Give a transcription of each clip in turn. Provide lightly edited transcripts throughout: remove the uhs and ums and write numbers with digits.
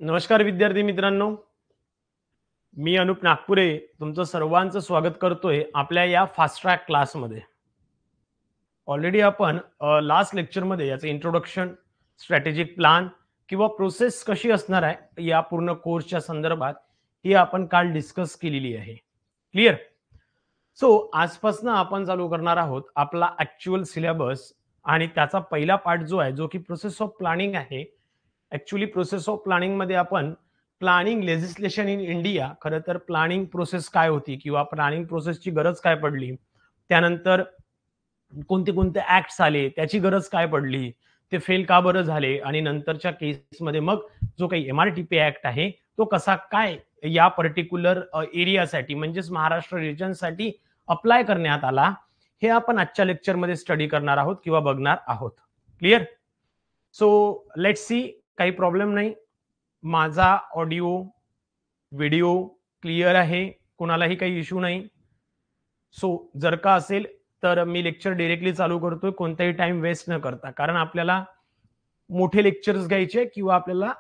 नमस्कार विद्यार्थी मित्रांनो, मी अनुप नागपुरे तुमचं सर्वांचं स्वागत करतोय आपल्या या फास्ट ट्रॅक क्लासमध्ये. ऑलरेडी आपण लास्ट लेक्चरमध्ये याचं इंट्रोडक्शन, स्ट्रॅटेजिक प्लॅन किंवा प्रोसेस कशी असणार आहे या पूर्ण कोर्सच्या संदर्भात ही आपण काल डिस्कस केलेली आहे. क्लिअर? सो आजपासून आपण चालू करणार आहोत आपला ऍक्च्युअल सिलेबस आणि त्याचा पहिला पार्ट जो आहे जो की प्रोसेस ऑफ प्लॅनिंग आहे. ऍक्च्युअली प्रोसेस ऑफ प्लॅनिंग मध्ये आपण प्लॅनिंग लेजिस्लेशन इन इंडिया, खरं तर प्लॅनिंग प्रोसेस काय होती किंवा प्लॅनिंग प्रोसेसची गरज काय पडली, त्यानंतर कोणते कोणते ऍक्ट्स आले, त्याची गरज काय पडली, ते फेल का बरं झाले आणि नंतरच्या केसमध्ये मग जो काही MRTP ऍक्ट आहे तो कसा काय या पर्टिक्युलर एरियासाठी म्हणजेच महाराष्ट्र रिजनसाठी अप्लाय करण्यात आला, हे आपण आजच्या लेक्चरमध्ये स्टडी करणार आहोत किंवा बघणार आहोत. क्लिअर? So let's C. काही प्रॉब्लेम नाही. माझा ऑडिओ व्हिडिओ क्लिअर आहे, कोणालाही काही इश्यू नाही. सो जर का असेल तर मी लेक्चर डायरेक्टली चालू करतोय, कोणताही टाइम वेस्ट न करता, कारण आपल्याला मोठे लेक्चर्स घ्यायचे किंवा आपल्याला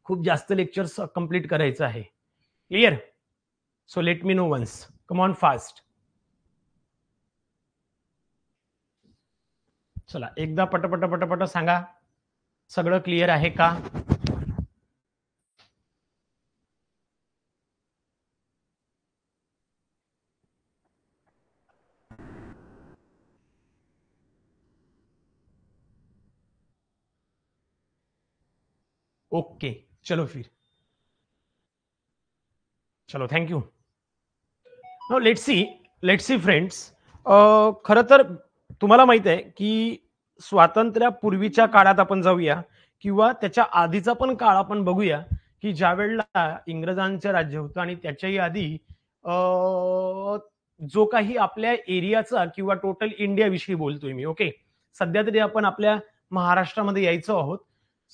खूप जास्त लेक्चर्स कंप्लीट करायचं आहे. Clear? So let me know once. Come on fast. चला एकदा पटपट पटपट सांगा, सगळं क्लिअर आहे का? ओके, चलो फिर. चलो, thank you. No let's see friends. खरं तर तुम्हाला माहित आहे की स्वातंत्र्यापूर्वीच्या काळात आपण जाऊया किंवा त्याच्या आधीचा पण काळ आपण बघूया की ज्या वेळेला इंग्रजांचं राज्य होतं आणि त्याच्याही आधी जो काही आपल्या एरियाचा किंवा टोटल इंडिया विषयी बोलतोय मी. ओके, सध्या तरी आपण आपल्या महाराष्ट्रामध्ये यायचो आहोत.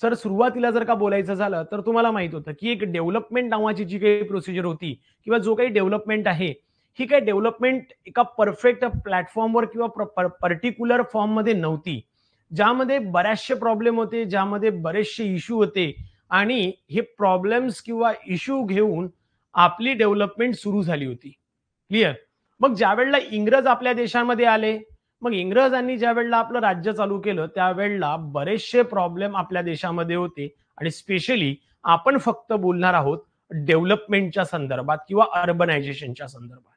सर सुरुवातीला जर का बोलायचं झालं तर तुम्हाला माहित होतं की एक डेव्हलपमेंट नावाची जी काही प्रोसिजर होती किंवा जो काही डेव्हलपमेंट आहे, ही काही डेव्हलपमेंट एका परफेक्ट प्लॅटफॉर्मवर किंवा पर्टिक्युलर फॉर्ममध्ये नव्हती, ज्यामध्ये बरेचसे प्रॉब्लेम होते, ज्यामध्ये बरेचसे इश्यू होते आणि हे प्रॉब्लेम्स किंवा इश्यू घेऊन आपली डेव्हलपमेंट सुरू झाली होती. क्लिअर? मग ज्या वेळेला इंग्रज आपल्या देशामध्ये आले, मग इंग्रजांनी ज्या वेळेला आपलं राज्य चालू केलं त्यावेळेला बरेचसे प्रॉब्लेम आपल्या देशामध्ये होते आणि स्पेशली आपण फक्त बोलणार आहोत डेव्हलपमेंटच्या संदर्भात किंवा अर्बनायझेशनच्या संदर्भात.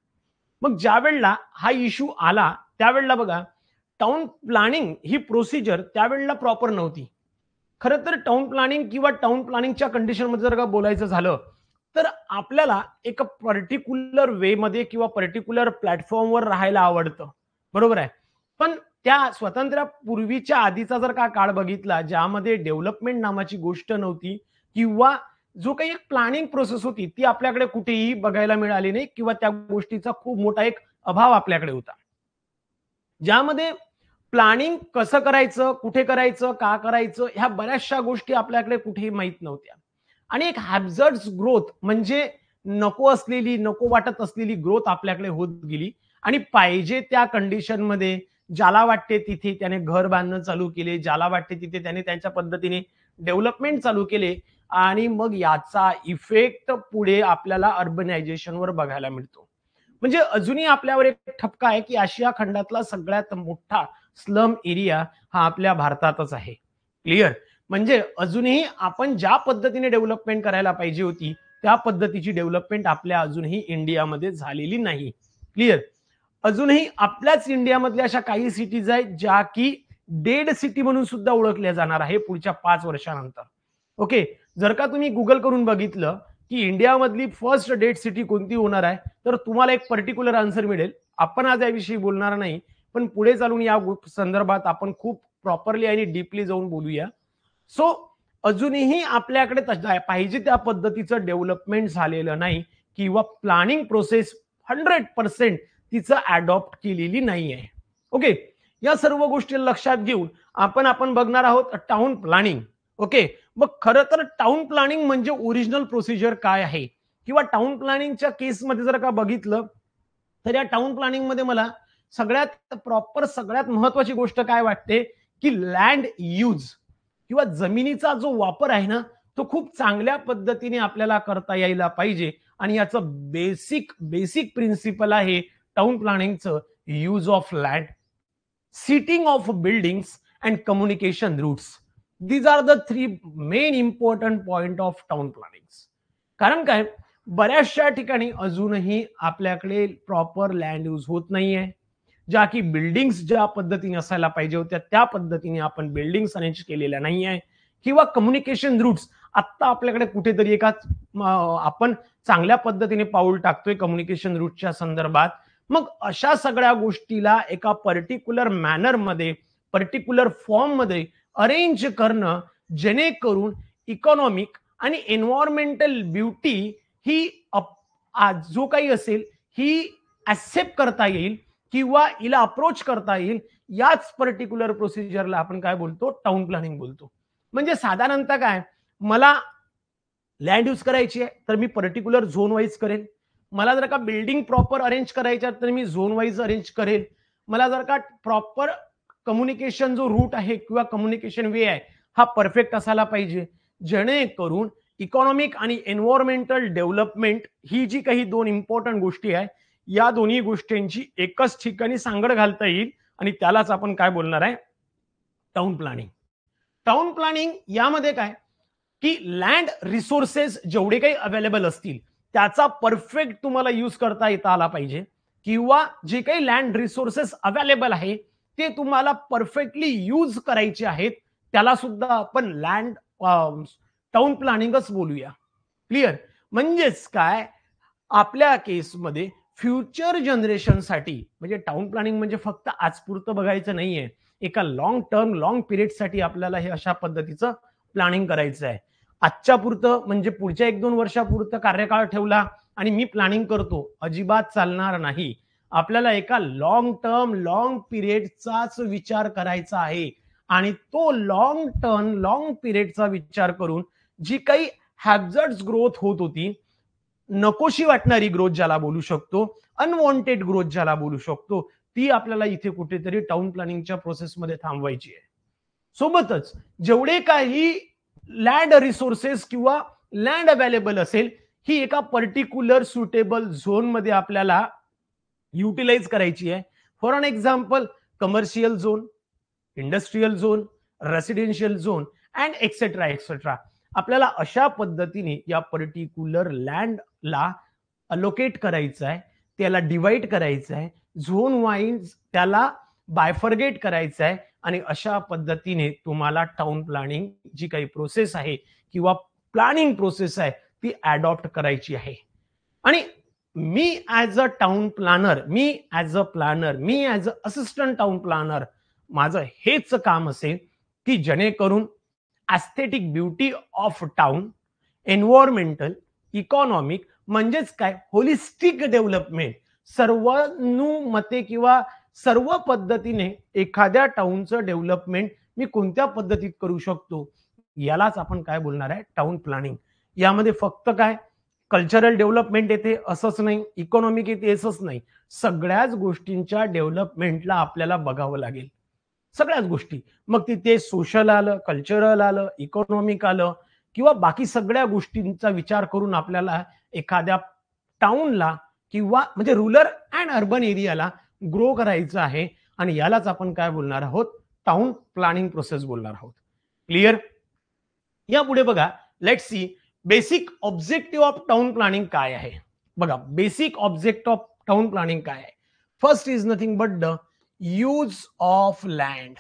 मग ज्या वेळेला हा इश्यू आला त्यावेळेला बघा, टाउन प्लॅनिंग ही प्रोसिजर त्यावेळेला प्रॉपर नव्हती. खरं तर टाउन प्लॅनिंग किंवा टाउन प्लॅनिंगच्या कंडिशनमध्ये जर का बोलायचं झालं तर आपल्याला एका पर्टिक्युलर वे मध्ये किंवा पर्टिक्युलर प्लॅटफॉर्मवर राहायला आवडतं, बरोबर आहे. पण त्या स्वातंत्र्यापूर्वीच्या आधीचा जर का काळ बघितला ज्यामध्ये डेव्हलपमेंट नावाची गोष्ट नव्हती किंवा जो काही एक प्लॅनिंग प्रोसेस होती ती आपल्याकडे कुठेही बघायला मिळाली नाही किंवा त्या गोष्टीचा खूप मोठा एक अभाव आपल्याकडे होता, ज्यामध्ये प्लॅनिंग कसं करायचं, कुठे करायचं, का करायचं, ह्या बऱ्याचशा गोष्टी आपल्याकडे कुठेही माहित नव्हत्या. आणि एक हॅझर्ड्स ग्रोथ म्हणजे नको असलेली, नको वाटत असलेली ग्रोथ आपल्याकडे होत गेली आणि पाहिजे त्या कंडिशनमध्ये ज्याला वाटते तिथे त्याने घर बांधणं चालू केले, ज्याला वाटते तिथे त्याने त्यांच्या पद्धतीने डेव्हलपमेंट चालू केले आणि मग याचा इफेक्ट पुढे आपल्याला अर्बनायझेशनवर बघायला मिळतो. म्हणजे अजूनही आपल्यावर एक ठपका आहे की आशिया खंडातला सगळ्यात मोठा स्लम एरिया हा आपल्या भारतातच आहे. क्लिअर? म्हणजे अजूनही आपण ज्या पद्धतीने डेव्हलपमेंट करायला पाहिजे होती त्या पद्धतीची डेव्हलपमेंट आपल्या अजूनही इंडियामध्ये झालेली नाही. क्लिअर? अजूनही आपल्याच इंडियामधल्या अशा काही सिटीज आहेत ज्या की डेड सिटी म्हणून सुद्धा ओळखल्या जाणार आहे पुढच्या 5 वर्षानंतर. ओके, जर का तुम्ही गुगल करून बघितलं की इंडियामधली फर्स्ट डेड सिटी कोणती होणार आहे तर तुम्हाला एक पर्टिक्युलर आन्सर मिळेल. आपण आज याविषयी बोलणार नाही, पण पुढे चालून या संदर्भात आपण खूप प्रॉपरली आणि डीपली जाऊन बोलूया. सो अजूनही आपल्याकडे पाहिजे त्या पद्धतीचं डेव्हलपमेंट झालेलं नाही किंवा प्लॅनिंग प्रोसेस 100% तिचं अडॉप्ट केलेली नाही आहे. ओके, या सर्व गोष्टी लक्षात घेऊन आपण बघणार आहोत टाउन प्लॅनिंग. ओके, मग खरं तर टाउन प्लॅनिंग म्हणजे ओरिजिनल प्रोसिजर काय आहे किंवा टाउन प्लॅनिंगच्या केसमध्ये जर का बघितलं तर या टाउन प्लॅनिंग मध्ये मला सगळ्यात प्रॉपर सगळ्यात महत्वाची गोष्ट काय वाटते की लँड यूज किंवा जमिनीचा जो वापर आहे ना तो खूप चांगल्या पद्धतीने आपल्याला करता यायला पाहिजे. आणि याचं बेसिक प्रिन्सिपल आहे टाउन प्लॅनिंगचं, use of land, seating of buildings and communication routes. These are the three main important point of town planning. कारण काय, बऱ्याचशा ठिकाणी अजूनही आपल्याकडे प्रॉपर लँड यूज होत नाहीये. ज्या की बिल्डिंग्स ज्या पद्धतीने असायला पाहिजे होत्या त्या पद्धतीने आपण बिल्डिंग्स अरेंज केलेल्या नाहीये, किंवा कम्युनिकेशन रूट्स आत्ता आपल्याकडे कुठेतरी एका आपण चांगल्या पद्धतीने पाऊल टाकतोय कम्युनिकेशन रूटच्या संदर्भात. मग अशा सगळ्या गोष्टीला एका पर्टिक्युलर मॅनर मध्ये, पर्टिक्युलर फॉर्म मध्ये अरेंज करणं, जेणेकरून इकॉनॉमिक आणि एन्व्हायरमेंटल ब्युटी ही जो काही असेल ही ऍक्सेप्ट करता येईल किंवा हिला अप्रोच करता येईल. याच पर्टिक्युलर प्रोसिजरला आपण काय बोलतो, टाउन प्लॅनिंग बोलतो. म्हणजे साधारणतः काय, मला लँड यूज करायची आहे तर मी पर्टिक्युलर झोन वाईज करेल. मला जर का बिल्डिंग प्रॉपर अरेंज करायच्या तर मी झोन वाईज अरेंज करेल. मला जर का प्रॉपर कम्युनिकेशन जो रूट आहे किंवा कम्युनिकेशन वे आहे हा परफेक्ट असायला पाहिजे, जेणेकरून इकॉनॉमिक आणि एन्व्हायरमेंटल डेव्हलपमेंट ही जी काही दोन इम्पॉर्टंट गोष्टी आहे या दोन्ही गोष्टींची एकच ठिकाणी सांगड घालता येईल. आणि त्यालाच आपण काय बोलणार आहे, टाउन प्लॅनिंग. टाउन प्लॅनिंग यामध्ये काय की लँड रिसोर्सेस जेवढे काही अवेलेबल असतील त्याचा परफेक्ट तुम्हाला यूज करता येता आला पाहिजे, किंवा जे काही लँड रिसोर्सेस अवेलेबल आहे ते तुम्हाला परफेक्टली यूज करायचे आहेत, त्याला सुद्धा आपण लँड टाउन प्लॅनिंगच बोलूया. क्लिअर. म्हणजेच काय, आपल्या केसमध्ये फ्युचर जनरेशनसाठी, म्हणजे टाउन प्लॅनिंग म्हणजे फक्त आजपुरतं बघायचं नाहीये, एका लॉंग टर्म लॉंग पिरियडसाठी आपल्याला हे अशा पद्धतीचं प्लॅनिंग करायचं आहे. आजच्या पुरतं म्हणजे पुढच्या 1-2 वर्षापुरतं कार्यकाळ ठेवला आणि मी प्लॅनिंग करतो, अजिबात चालणार नाही. आपल्याला एका लॉंग टर्म लॉंग पिरियडचाच विचार करायचा आहे. आणि तो लॉंग टर्म लॉंग पिरियडचा विचार करून जी काही हॅझर्ड्स ग्रोथ होत होती, नकोशी वाटणारी ग्रोथ ज्याला बोलू शकतो, अनवॉन्टेड ग्रोथ ज्याला बोलू शकतो, ती आपल्याला इथे कुठेतरी टाउन प्लॅनिंगच्या प्रोसेसमध्ये थांबवायची आहे. सोबतच जेवढे काही लँड रिसोर्सेस किंवा लँड अवेलेबल असेल ही एका पर्टिक्युलर सुटेबल झोन मध्ये आपल्याला युटिलाइज करायची आहे. For an example, commercial zone, industrial zone, residential zone and etcetera etcetera. आपल्याला अशा पद्धतीने या पर्टिक्युलर लँडला अलोकेट करायचं आहे, त्याला डिवाइड करायचं आहे, झोन वाईज त्याला बायफर्गेट करायचं आहे. आणि अशा पद्धतीने तुम्हाला टाउन प्लॅनिंग जी काही प्रोसेस आहे किंवा प्लॅनिंग प्रोसेस आहे ती अडॉप्ट करायची आहे. आणि मी ऍज अ टाउन प्लॅनर, मी as a assistant town planner, माझं हेच काम असेल की जेणेकरून aesthetic beauty of town, environmental, economic, म्हणजेच काय होलिस्टिक डेव्हलपमेंट, सर्वानुमते किंवा सर्व पद्धतीने एखाद्या टाउनचं डेव्हलपमेंट मी कोणत्या पद्धतीत करू शकतो, यालाच आपण काय बोलणार आहे, टाउन प्लॅनिंग. यामध्ये फक्त काय कल्चरल डेव्हलपमेंट येते असंच नाही, इकॉनॉमिक येते असंच नाही, सगळ्याच गोष्टींच्या डेव्हलपमेंटला आपल्याला बघावं लागेल. सगळ्याच गोष्टी, मग तिथे सोशल आलं, कल्चरल आलं, इकॉनॉमिक आलं, किंवा बाकी सगळ्या गोष्टींचा विचार करून आपल्याला एखाद्या टाउनला किंवा म्हणजे rural and urban areola grow करायचं आहे. आणि यालाच आपण काय बोलणार आहोत, टाउन प्लॅनिंग प्रोसेस बोलणार आहोत. क्लिअर. यापुढे बघा, let's see basic objective of town planning काय आहे. बघा, basic objective of town planning काय आहे. First is nothing but the use of land.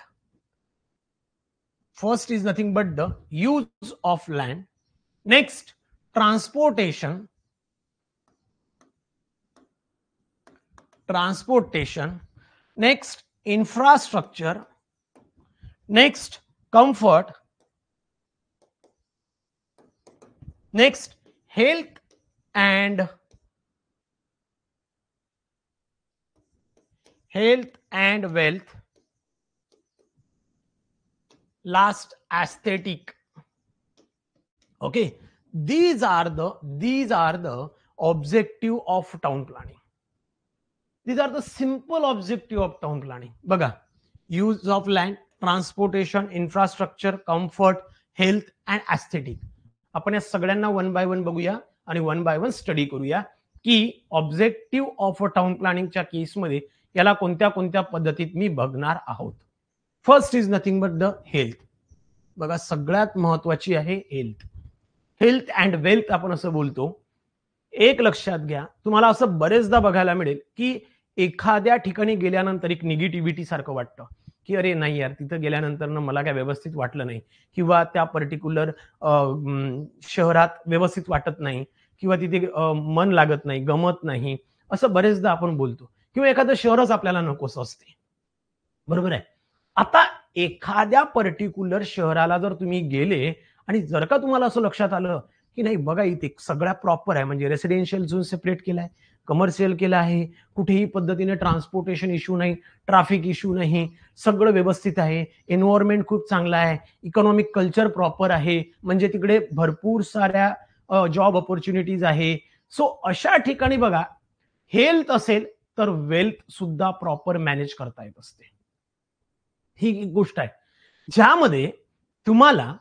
First is nothing but the use of land. Next, transportation. Next, infrastructure. Next, comfort. Next, health and wealth. Last, aesthetic. Okay, these are the objective of town planning. These are the simple objective of town planning. बघा, use of land, transportation, infrastructure, comfort, health and aesthetic. आपण या सगळ्यांना one by one बघूया आणि one by one study करूया की objective of town प्लॅनिंगच्या केसमध्ये याला कोणत्या कोणत्या पद्धतीत मी बघणार आहोत. First is nothing but the health. बघा सगळ्यात महत्वाची आहे हेल्थ. हेल्थ अँड वेल्थ आपण असं बोलतो. एक लक्षात घ्या, तुम्हाला असं बरेचदा बघायला मिळेल की एखाद्या ठिकाणी गेल्यानंतर एक निगेटिव्हिटी सारखं वाटतं की अरे नाही यार, तिथं गेल्यानंतर मला काय व्यवस्थित वाटलं नाही, किंवा त्या पर्टिक्युलर शहरात व्यवस्थित वाटत नाही, किंवा तिथे मन लागत नाही, गमत नाही, असं बरेचदा आपण बोलतो. किंवा एखादं शहरच आपल्याला नकोस असते. बरोबर आहे. आता एखाद्या पर्टिक्युलर शहराला जर तुम्ही गेले आणि जर का तुम्हाला असं लक्षात आलं की नाही बघा इथे सगळ्या प्रॉपर आहे, म्हणजे रेसिडेन्शियल झोन सेपरेट केलाय, कमर्शियल केलं आहे, कुठेही पद्धतीने ट्रान्सपोर्टेशन इश्यू नाही, ट्रॅफिक इश्यू नाही, सगळं व्यवस्थित आहे, एन्व्हायरमेंट खूप चांगला आहे, इकॉनॉमिक कल्चर प्रॉपर आहे, म्हणजे तिकडे भरपूर साऱ्या जॉब ऑपॉर्च्युनिटीज आहे. सो अशा ठिकाणी बघा हेल्थ असेल तर वेल्थ सुद्धा प्रॉपर मॅनेज करता येत असते. ही एक गोष्ट आहे ज्यामध्ये तुम्हाला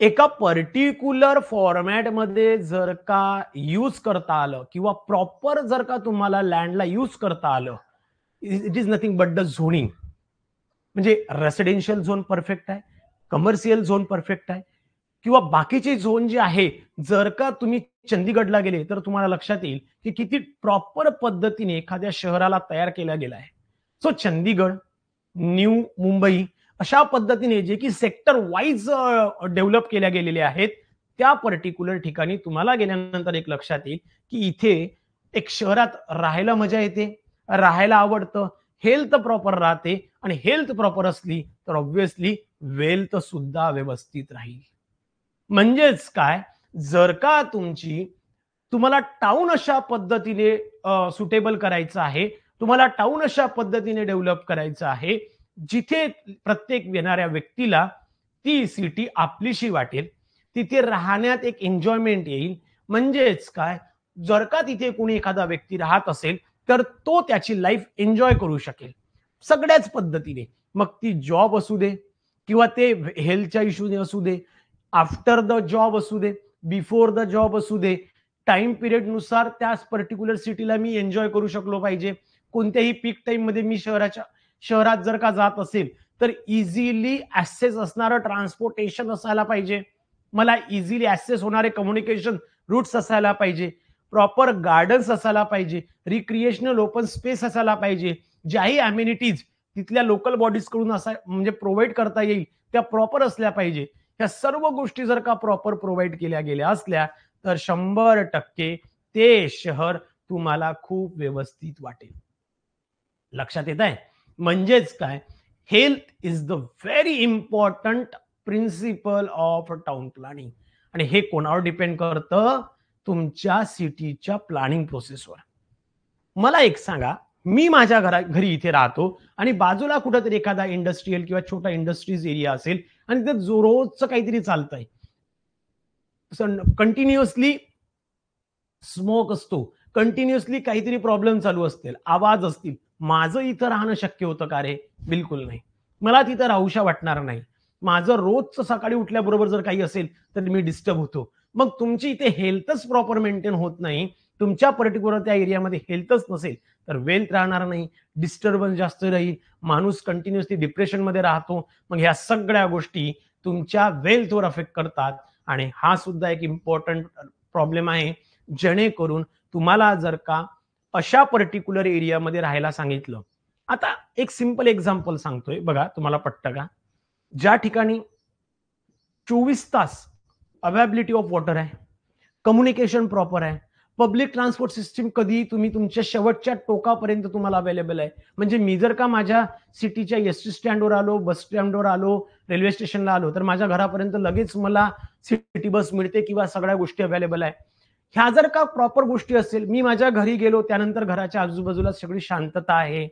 एका पर्टिक्युलर फॉर्मॅटमध्ये जर का यूज करता आलं किंवा प्रॉपर जर का तुम्हाला लँडला यूज करता आलं, it is nothing but the zoning. म्हणजे रेसिडेन्शियल झोन परफेक्ट आहे, कमर्शियल झोन परफेक्ट आहे, किंवा बाकीचे झोन जे आहे, जर का तुम्ही चंदीगडला गेले तर तुम्हाला लक्षात येईल की किती प्रॉपर पद्धतीने एखाद्या शहराला तयार केला गेला आहे. सो चंदीगड, न्यू मुंबई अशा पद्धतीने जे की सेक्टर वाईज डेव्हलप केल्या गेलेले आहेत, त्या पर्टिक्युलर ठिकाणी तुम्हाला गेल्यानंतर एक लक्षात येईल की इथे एक शहरात राहायला मजा येते, राहायला आवडतं, हेल्थ प्रॉपर राहते, आणि हेल्थ प्रॉपर असली तर ऑब्व्हियसली वेल्थ सुद्धा व्यवस्थित राहील. म्हणजेच काय, जर का तुम्हाला टाउन अशा पद्धतीने सुटेबल करायचं आहे, तुम्हाला टाउन अशा पद्धतीने डेव्हलप करायचं आहे जिथे प्रत्येक येणाऱ्या व्यक्तीला ती सिटी आपलीशी वाटेल, तिथे राहण्यात एक एन्जॉयमेंट येईल. म्हणजेच काय, जर का तिथे कोणी एखादा व्यक्ती राहत असेल तर तो त्याची लाईफ एन्जॉय करू शकेल सगळ्याच पद्धतीने. मग ती जॉब असू दे, किंवा ते हेल्थच्या इश्यूने असू दे, आफ्टर द जॉब असू दे, बिफोर द जॉब असू दे, टाइम पिरियड नुसार त्याच पर्टिक्युलर सिटीला मी एन्जॉय करू शकलो पाहिजे. कोणत्याही पीक टाइम मध्ये मी शहरात जर का जात असेल तर इझिली ऍक्सेस असणारं ट्रान्सपोर्टेशन असायला पाहिजे, मला इझिली ऍक्सेस होणारे कम्युनिकेशन रूट्स असायला पाहिजे, प्रॉपर गार्डन्स असायला पाहिजे, रिक्रिएशनल ओपन स्पेस असायला पाहिजे, ज्याही अम्युनिटीज तिथल्या लोकल बॉडीज कडून म्हणजे प्रोव्हाइड करता येईल त्या प्रॉपर असल्या पाहिजे. ह्या सर्व गोष्टी जर का प्रॉपर प्रोव्हाइड केल्या गेल्या असल्या तर 100% ते शहर तुम्हाला खूप व्यवस्थित वाटेल. लक्षात येत आहे? म्हणजेच काय, health is the very important principle of town planning. आणि हे कोणावर डिपेंड करतं? तुमच्या सिटीच्या प्लॅनिंग प्रोसेसवर. मला एक सांगा, मी माझ्या घरी इथे राहतो आणि बाजूला कुठेतरी एखादा इंडस्ट्रियल किंवा छोटा इंडस्ट्रीज एरिया असेल आणि ते रोजचं काहीतरी चालतंय, कंटिन्युअसली स्मोक असतो, कंटिन्युअसली काहीतरी प्रॉब्लेम चालू असतील, आवाज असतील, माझं इथं राहणं शक्य होतं का रे? बिलकुल नाही. मला तिथं राहूशा वाटणार नाही. माझं रोजचं सकाळी उठल्याबरोबर जर काही असेल तर मी डिस्टर्ब होतो. मग तुमची इथे हेल्थच प्रॉपर मेंटेन होत नाही, तुमच्या पर्टिक्युलर त्या एरियामध्ये हेल्थच नसेल तर वेल्थ राहणार नाही, डिस्टर्बन्स जास्त राहील, माणूस कंटिन्युअसली डिप्रेशनमध्ये राहतो. मग ह्या सगळ्या गोष्टी तुमच्या वेल्थवर अफेक्ट करतात, आणि हा सुद्धा एक इम्पॉर्टंट प्रॉब्लेम आहे. जेणेकरून तुम्हाला जर का अशा पर्टिक्युलर एरियामध्ये राहायला सांगितलं, आता एक सिंपल एक्झाम्पल सांगतोय बघा, तुम्हाला पटतं का? ज्या ठिकाणी 24 तास अवेलेबिलिटी ऑफ वॉटर आहे, कम्युनिकेशन प्रॉपर आहे, पब्लिक ट्रान्सपोर्ट सिस्टीम कधी तुम्ही तुमच्या शेवटच्या टोकापर्यंत तुम्हाला अवेलेबल आहे. म्हणजे मी जर का माझ्या सिटीच्या एसटी स्टँडवर आलो, बस स्टँडवर आलो, रेल्वे स्टेशनला आलो तर माझ्या घरापर्यंत लगेच मला सिटी बस मिळते किंवा सगळ्या गोष्टी अवेलेबल आहे. ह्या जर का प्रॉपर गोष्टी असेल, मी माझ्या घरी गेलो त्यानंतर घराच्या आजूबाजूला सगळी शांतता आहे,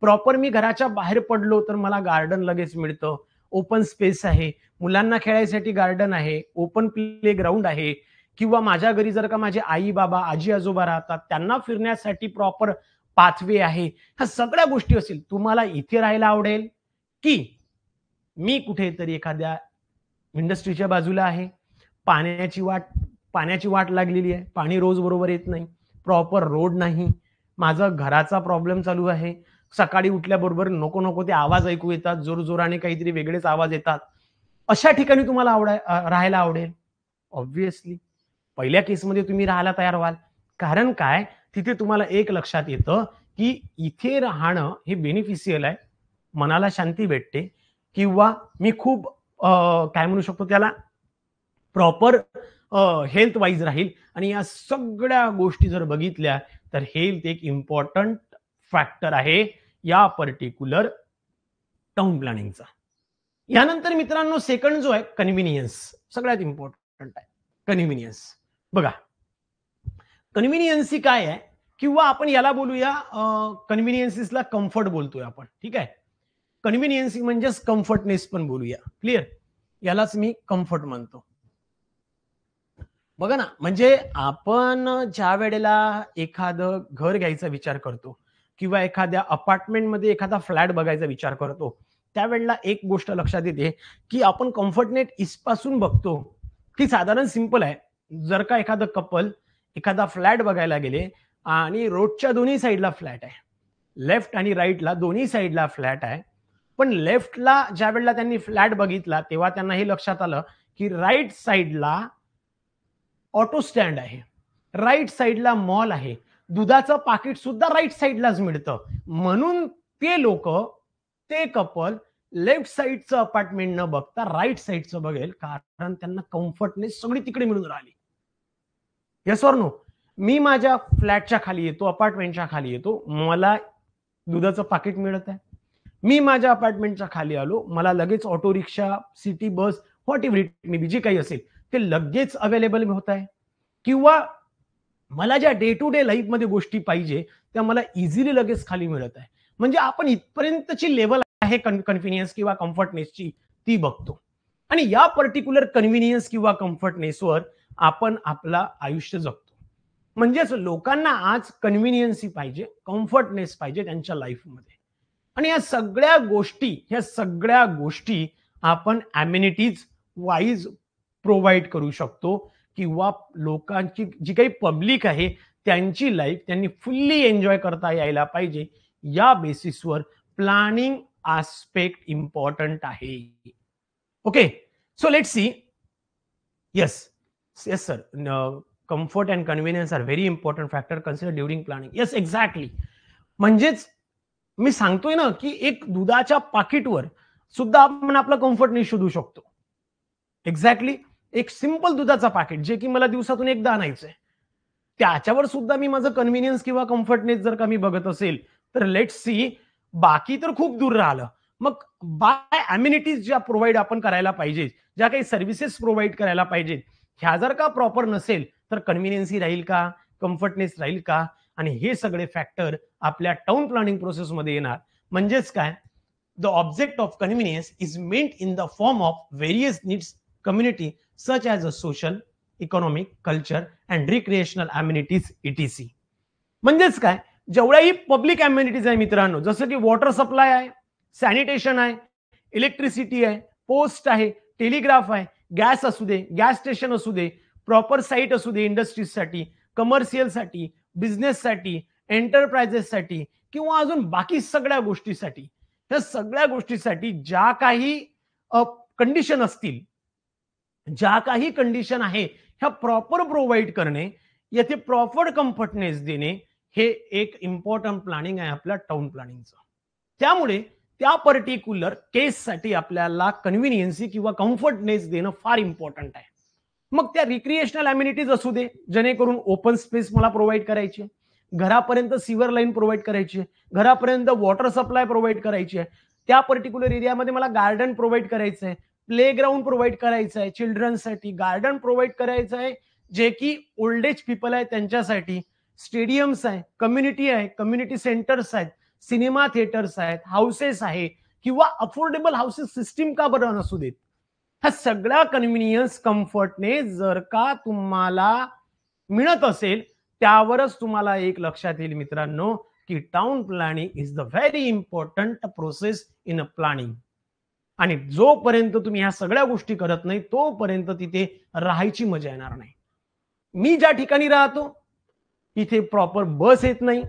प्रॉपर मी घराच्या बाहेर पडलो तर मला गार्डन लगेच मिळतं, ओपन स्पेस आहे, मुलांना खेळायसाठी गार्डन आहे, ओपन प्ले ग्राउंड आहे, किंवा माझ्या घरी जर का माझे आई बाबा आजी आजोबा राहतात त्यांना फिरण्यासाठी प्रॉपर पाथवे आहे, ह्या सगळ्या गोष्टी असतील, तुम्हाला इथे राहायला आवडेल की मी कुठेतरी एखाद्या इंडस्ट्रीच्या बाजूला आहे, पाण्याची वाट लागलेली आहे, पाणी रोज बरोबर येत नाही, प्रॉपर रोड नाही, माझं घराचा प्रॉब्लेम चालू आहे, सकाळी उठल्याबरोबर नको नको ते आवाज ऐकू येतात, जोरजोराने काहीतरी वेगळेच आवाज येतात. अशा ठिकाणी तुम्हाला राहायला आवडेल? ऑब्व्हियसली पहिल्या केसमध्ये तुम्ही राहायला तयार व्हाल. कारण काय, तिथे तुम्हाला एक लक्षात येतं, की इथे राहणं हे बेनिफिशियल आहे. मनाला शांती भेटते किंवा मी खूप काय म्हणू शकतो त्याला प्रॉपर हेल्थ वाईज राहील आणि या सगळ्या गोष्टी जर बघितल्या तर हेल्थ एक इम्पॉर्टंट फॅक्टर आहे या पर्टिक्युलर टाउन प्लॅनिंगचा. यानंतर मित्रांनो सेकंड जो आहे कन्व्हिनियन्स, सगळ्यात इम्पॉर्टंट आहे कन्व्हिनियन्स. बघा कन्व्हिनियन्सी काय आहे किंवा आपण याला बोलूया कन्व्हिनियन्सीसला कम्फर्ट बोलतोय आपण, ठीक आहे. कन्व्हिनियन्सी म्हणजेच कम्फर्टनेस पण बोलूया, क्लिअर. यालाच मी कम्फर्ट म्हणतो. बघा ना, म्हणजे आपण ज्या वेळेला एखादं घर घ्यायचा विचार करतो किंवा एखाद्या अपार्टमेंटमध्ये एखादा फ्लॅट बघायचा विचार करतो, त्यावेळेला एक गोष्ट लक्षात येते की आपण कम्फर्टनेस इथपासून बघतो की साधारण सिंपल आहे. जर का एखादं कपल एखादा फ्लॅट बघायला गेले आणि रोडच्या दोन्ही साईडला फ्लॅट आहे, लेफ्ट आणि राईटला दोन्ही साईडला फ्लॅट आहे, पण लेफ्टला ज्या वेळेला त्यांनी फ्लॅट बघितला तेव्हा त्यांना हे लक्षात आलं की राईट साईडला ऑटो स्टँड आहे, राईट साईडला मॉल आहे, दुधाचं पाकिट सुद्धा राईट साईडलाच मिळतं, म्हणून ते लोक ते कपल लेफ्ट साईडचं अपार्टमेंट न बघता राईट साईडचं बघेल, कारण त्यांना कम्फर्टनेस सगळी तिकडे मिळून राहिली. Yes or no? मी माझ्या फ्लॅटच्या खाली येतो, अपार्टमेंटच्या खाली येतो, मला दुधाचं पाकिट मिळत आहे. मी माझ्या अपार्टमेंटच्या खाली आलो, मला लगेच auto rickshaw, city bus, what ever it may बी, जे काही असेल ते लगेच अवेलेबल होत आहे. किंवा मला ज्या डे टू डे लाईफमध्ये गोष्टी पाहिजे त्या मला इझिली लगेच खाली मिळत आहे. म्हणजे आपण इथपर्यंतची लेवल आहे कन्व्हिनियन्स किंवा कम्फर्टनेसची ती बघतो आणि या पर्टिक्युलर कन्व्हिनियन्स किंवा कम्फर्टनेसवर आपण आपला आयुष्य जगतो. म्हणजेच लोकांना आज कन्व्हिनियन्सी पाहिजे, कम्फर्टनेस पाहिजे त्यांच्या लाईफमध्ये आणि या सगळ्या गोष्टी आपण अम्युनिटीज वाईज प्रोव्हाइड करू शकतो किंवा लोकांची जी काही पब्लिक आहे त्यांची लाईफ त्यांनी फुल्ली एन्जॉय करता यायला पाहिजे. या बेसिसवर प्लॅनिंग आस्पेक्ट इम्पॉर्टंट आहे. Okay, so let's see. Yes yes sir, comfort and convenience are very important factor consider during planning. Yes exactly. म्हणजेच मी सांगतोय ना की एक दुधाच्या पाकिटवर सुद्धा आपण आपला कम्फर्टनेस शोधू शकतो. एक्झॅक्टली. एक सिंपल दुधाचा पाकिट जे की मला दिवसातून एकदा आणायचंय, त्याच्यावर सुद्धा मी माझं कन्व्हिनियन्स किंवा कम्फर्टनेस जर का मी बघत असेल तर लेट्स सी, बाकी तर खूप दूर राहिलं, मग बाय अम्युनिटीज ज्या प्रोव्हाइड आपण करायला पाहिजे, ज्या काही सर्व्हिसेस प्रोव्हाइड करायला पाहिजेत, ह्या जर का प्रॉपर नसेल तर कन्व्हिनियन्सी राहील का, कम्फर्टनेस राहील का? आणि हे सगळे फॅक्टर आपल्या टाउन प्लॅनिंग प्रोसेसमध्ये येणार. म्हणजेच काय, the object of convenience is meant in the form of various needs community such as a social, economic, culture and recreational amenities etc. म्हणजेच काय, जेवढ्याही पब्लिक अम्युनिटीज आहे मित्रांनो, जसं की वॉटर सप्लाय आहे, सॅनिटेशन आहे, इलेक्ट्रिसिटी आहे, पोस्ट आहे, टेलिग्राफ आहे, गॅस असू दे, गॅस स्टेशन असू दे, प्रॉपर साईट असू दे इंडस्ट्रीजसाठी, कमर्शियलसाठी, बिझनेससाठी, एंटरप्राइजेससाठी किंवा अजून बाकी सगळ्या गोष्टीसाठी, या सगळ्या गोष्टीसाठी ज्या काही कंडिशन असतील, ज्या काही कंडिशन आहे ह्या प्रॉपर प्रोव्हाइड करणे, येथे प्रॉपर कम्फर्टनेस देणे, हे एक इम्पॉर्टंट प्लॅनिंग आहे आपल्या टाउन प्लॅनिंगचं. त्यामुळे त्या पर्टिक्युलर केससाठी आपल्याला कन्व्हिनियन्सी किंवा कम्फर्टनेस देणं फार इम्पॉर्टंट आहे. मग त्या रिक्रिएशनल अम्युनिटीज असू दे, जेणेकरून ओपन स्पेस मला प्रोव्हाइड करायची आहे, घरापर्यंत सिव्हर लाईन प्रोव्हाइड करायची आहे, घरापर्यंत वॉटर सप्लाय प्रोव्हाइड करायची आहे, त्या पर्टिक्युलर एरियामध्ये मला गार्डन प्रोव्हाइड करायचं आहे, प्लेग्राऊंड प्रोव्हाइड करायचं आहे चिल्ड्रनसाठी, गार्डन प्रोव्हाइड करायचं आहे जे की ओल्ड एज पीपल आहे त्यांच्यासाठी, स्टेडियम्स आहे, कम्युनिटी सेंटर्स आहेत, सिनेमा थिएटर्स आहेत, हाऊसेस आहे किंवा अफोर्डेबल हाऊसेस सिस्टीम का बरं नसू देत, ह्या सगळ्या कन्व्हिनियन्स कम्फर्टने जर का तुम्हाला मिळत असेल, त्यावरच तुम्हाला एक लक्षात येईल मित्रांनो की town planning is the very important process in a planning. आणि जोपर्यंत तुम्ही ह्या सगळ्या गोष्टी करत नाही तोपर्यंत तिथे राहायची मजा येणार नाही. मी ज्या ठिकाणी राहतो इथे प्रॉपर बस येत नाही,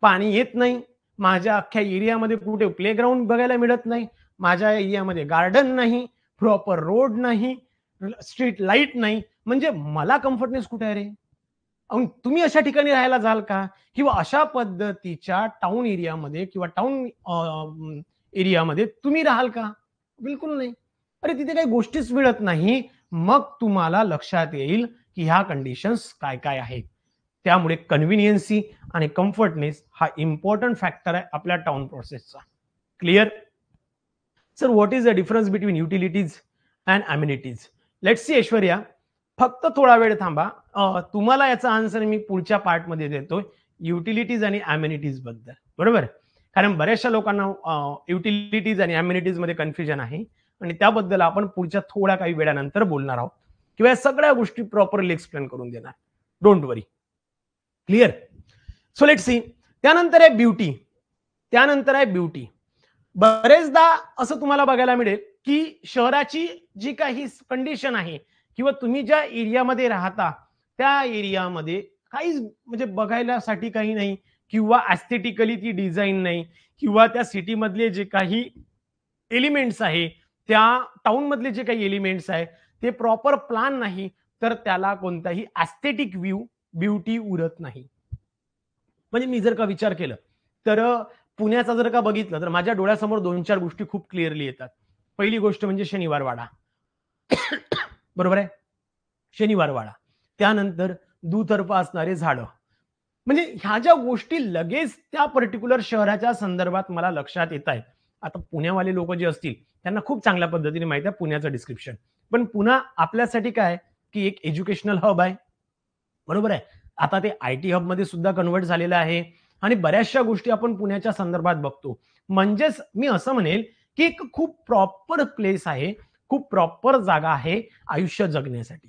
पाणी येत नाही, माझ्या अख्ख्या एरियामध्ये कुठे प्लेग्राऊंड बघायला मिळत नाही, माझ्या एरियामध्ये गार्डन नाही, प्रॉपर रोड नाही, स्ट्रीट लाईट नाही, म्हणजे मला कम्फर्टनेस कुठे आहे रे? तुम्ही अशा ठिकाणी राहायला जाल का? किंवा अशा पद्धतीच्या टाउन एरियामध्ये किंवा टाउन एरियामध्ये तुम्ही राहाल का? बिलकुल नाही. अरे तिथे काही गोष्टीच मिळत नाही. मग तुम्हाला लक्षात येईल की ह्या कंडिशन्स काय काय आहेत. त्यामुळे कन्व्हिनियन्सी आणि कम्फर्टनेस हा इम्पॉर्टंट फॅक्टर आहे आपल्या टाउन प्रोसेसचा. Clear? Sir what is the difference between utilities and amenities? Let's see Aishwarya, फक्त थोडा वेळ थांबा. तुम्हाला याचा आन्सर मी पुढच्या पार्टमध्ये देतोय, युटिलिटीज आणि अम्युनिटीज बद्दल. बरोबर? कारण बऱ्याचशा लोकांना युटिलिटीज आणि अम्युनिटीज मध्ये कन्फ्युजन आहे आणि त्याबद्दल आपण पुढच्या थोड्या काही वेळानंतर बोलणार आहोत किंवा या सगळ्या गोष्टी प्रॉपरली एक्सप्लेन करून देणार. Don't worry. Clear? So let's C. त्यानंतर आहे ब्युटी. त्यानंतर आहे ब्युटी. बरेचदा असं तुम्हाला बघायला मिळेल की शहराची जी काही कंडिशन आहे किंवा तुम्ही ज्या एरियामध्ये राहता त्या एरियामध्ये काहीच म्हणजे बघायलासाठी काही नाही किंवा ॲस्थेटिकली ती डिझाईन नाही किंवा त्या सिटी मधले जे काही एलिमेंट्स आहे, त्या टाउन मधले जे काही एलिमेंट्स आहे ते प्रॉपर प्लान नाही, तर त्याला कोणताही ॲस्थेटिक ब्युटी उरत नाही. म्हणजे मी जर का विचार केलं तर पुण्याचा जर का बघितलं तर माझ्या डोळ्यासमोर 2-4 गोष्टी खूप क्लिअरली येतात. पहिली गोष्ट म्हणजे शनिवार वाडा. बरोबर आहे? शनिवार वाडा. त्यानंतर दुतर्फा असणारे झाडं. म्हणजे ह्या ज्या गोष्टी लगेच त्या पर्टिक्युलर शहराच्या संदर्भात मला लक्षात येत आहेत. आता पुण्यावाले लोक जे असतील त्यांना खूप चांगल्या पद्धतीने माहिती आहे पुण्याचं डिस्क्रिप्शन. पण पुन्हा आपल्यासाठी काय की एक एज्युकेशनल हब आहे. बरोबर आहे? आता ते आयटी हब मध्ये सुद्धा कन्वर्ट झालेलं आहे आणि बऱ्याचशा गोष्टी आपण पुण्याच्या संदर्भात बघतो. म्हणजेच मी असं म्हणेल की एक खूप प्रॉपर प्लेस आहे, खूप प्रॉपर जागा आहे आयुष्य जगण्यासाठी.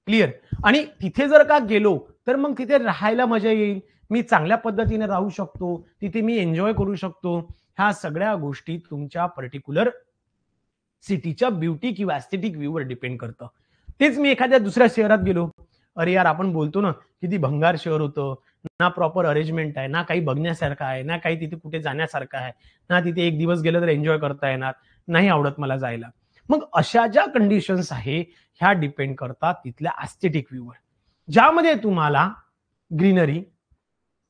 क्लिअर? आणि तिथे जर का गेलो तर मग तिथे राहायला मजा येईल, मी चांगल्या पद्धतीने राहू शकतो, तिथे मी एन्जॉय करू शकतो. ह्या सगळ्या गोष्टी तुमच्या पर्टिक्युलर सिटीच्या ब्युटी किंवा ॲस्थेटिक व्ह्यूवर डिपेंड करतं. तेच मी एखाद्या दुसऱ्या शहरात गेलो, अरे यार आपण बोलतो ना किती भंगार शहर होतं, ना प्रॉपर अरेंजमेंट आहे, ना काही बघण्यासारखं आहे, ना काही तिथे कुठे जाण्यासारखं आहे, ना तिथे एक दिवस गेलं तर एन्जॉय करता येणार, नाही आवडत मला जायला. मग अशा ज्या कंडिशन्स आहे ह्या डिपेंड करतात तिथल्या ॲस्थेटिक व्ह्यूवर, ज्यामध्ये तुम्हाला ग्रीनरी,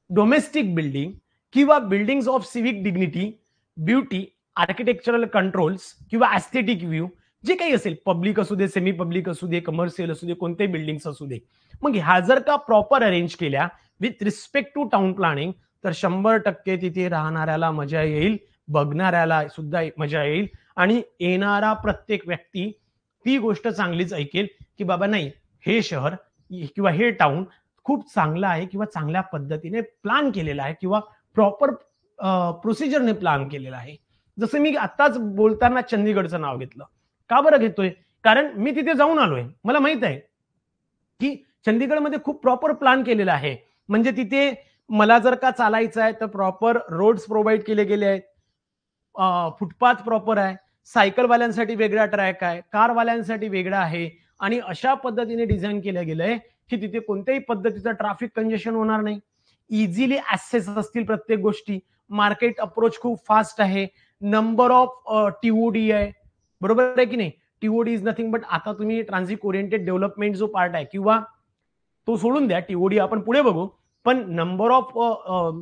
डोमेस्टिक बिल्डिंग किंवा buildings of civic dignity, beauty, architectural controls किंवा ॲस्थेटिक व्ह्यू जे काही असेल, पब्लिक असू दे, सेमी पब्लिक असू दे, कमर्शियल असू दे, कोणतेही बिल्डिंग्स असू दे, मग ह्या जर का प्रॉपर अरेंज केल्या with respect to town planning तर 100% तिथे राहणाऱ्याला मजा येईल, बघणाऱ्याला सुद्धा मजा येईल आणि येणारा प्रत्येक व्यक्ती ती गोष्ट चांगलीच ऐकेल की बाबा नाही, हे शहर किंवा हे टाउन खूप चांगलं आहे किंवा चांगल्या पद्धतीने प्लॅन केलेलं आहे किंवा प्रॉपर प्रोसिजरने प्लॅन केलेलं आहे. जसं मी आताच बोलताना चंदीगडचं नाव घेतलं. का बरं घेतोय? कारण मी तिथे जाऊन आलोय. मला माहित आहे की चंदीगडमध्ये खूप प्रॉपर प्लॅन केलेला आहे. म्हणजे तिथे मला जर का चालायचं आहे तर प्रॉपर रोड्स प्रोव्हाइड केले गेले आहेत. फुटपाथ प्रॉपर आहे, सायकलवाल्यांसाठी वेगळा ट्रॅक आहे, कारवाल्यांसाठी वेगळा आहे आणि अशा पद्धतीने डिझाईन केलं गेलंय की तिथे कोणत्याही पद्धतीचं ट्रॅफिक कंजेशन होणार नाही. इझिली ऍक्सेस असतील प्रत्येक गोष्टी. मार्केट अप्रोच खूप फास्ट आहे. नंबर ऑफ टीओडी आहे. बरोबर आहे की नाही? टीओडी इज नथिंग बट आता तुम्ही ट्रान्झिट ओरिएंटेड डेव्हलपमेंट जो पार्ट आहे किंवा तो सोडून द्या, टीओडी आपण पुढे बघू. पण number of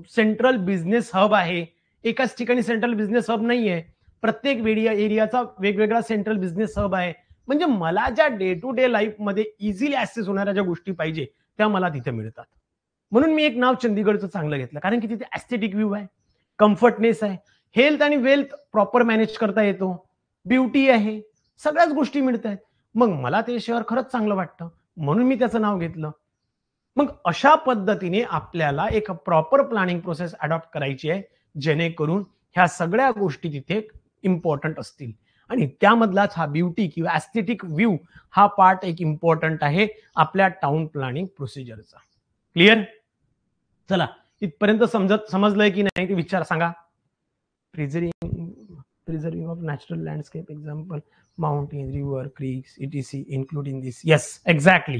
central business hub आहे. एकाच ठिकाणी सेंट्रल बिझनेस हब नाहीये. प्रत्येक एरियाचा वेगवेगळा सेंट्रल बिझनेस हब आहे. म्हणजे मला ज्या डे टू डे लाईफमध्ये इझिली ऍक्सेस होणाऱ्या ज्या गोष्टी पाहिजे त्या मला तिथे मिळतात. म्हणून मी एक नाव चंदीगडचं चांगलं घेतलं, कारण की तिथे ॲस्थेटिक व्ह्यू आहे, कम्फर्टनेस आहे, हेल्थ आणि वेल्थ प्रॉपर मॅनेज करता येतो, ब्युटी आहे, सगळ्याच गोष्टी मिळत आहेत. मग मला ते शहर खरंच चांगलं वाटतं म्हणून मी त्याचं नाव घेतलं. मग अशा पद्धतीने आपल्याला एक प्रॉपर प्लॅनिंग प्रोसेस अडॉप्ट करायची आहे, जेणेकरून ह्या सगळ्या गोष्टी तिथे इम्पॉर्टंट असतील आणि त्यामधलाच हा ब्युटी किंवा ॲस्थेटिक व्ह्यू हा पार्ट एक इम्पॉर्टंट आहे आपल्या टाउन प्लॅनिंग प्रोसिजरचा. क्लिअर? चला, इथपर्यंत समजलंय की नाही ते विचार सांगा. फ्रीजरिंग preserving of natural landscape, example mountain, river, creeks, ETC including this. Yes, exactly.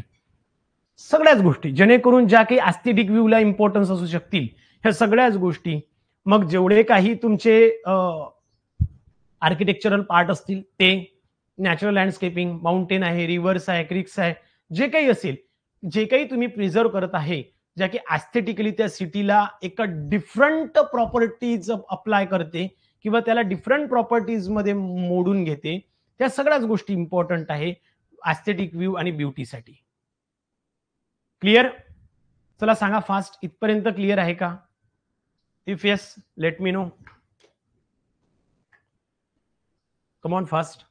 सगळ्याच गोष्टी जेणेकरून ज्या काही ॲस्थेटिक व्ह्यूला इम्पॉर्टन्स असू शकतील, ह्या सगळ्याच गोष्टी, मग जेवढे काही तुमचे आर्किटेक्चरल पार्ट असतील ते, नॅचरल लँडस्केपिंग, माउंटेन आहे, रिव्हर्स आहे, क्रिक्स आहे, जे काही असेल, जे काही तुम्ही प्रिझर्व करत आहे, ज्या की ॲस्थेटिकली त्या सिटीला एका डिफरंट प्रॉपर्टीज अप्लाय करते किंवा त्याला डिफरंट प्रॉपर्टीज मध्ये मोडून घेते, त्या सगळ्याच गोष्टी इम्पॉर्टंट आहे ॲस्थेटिक व्ह्यू आणि ब्युटीसाठी. क्लिअर? चला सांगा फास्ट, इथपर्यंत क्लिअर आहे का? If yes, late me no. Come on fast.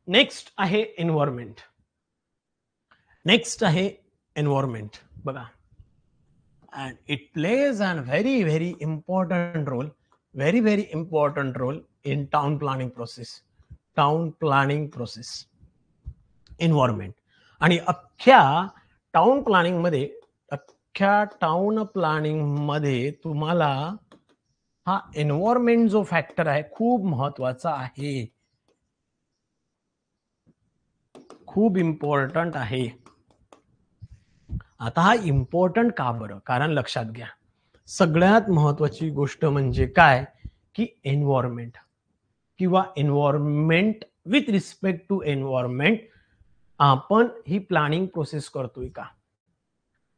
Next आहे एन्व्हायरमेंट. नेक्स्ट आहे एन्व्हायरमेंट. बघा, and it plays a very important role, very important role in town planning process. Environment. आणि अख्ख्या टाउन प्लॅनिंग मध्ये तुम्हाला हा एन्व्हायरमेंट जो फॅक्टर आहे खूप महत्वाचा आहे, खूप इम्पॉर्टंट आहे. आता हा इम्पॉर्टंट का बरं? कारण लक्षात घ्या, सगळ्यात महत्वाची गोष्ट म्हणजे काय की एन्व्हायरमेंट किंवा environment with respect to environment आपण ही प्लॅनिंग प्रोसेस करतोय का?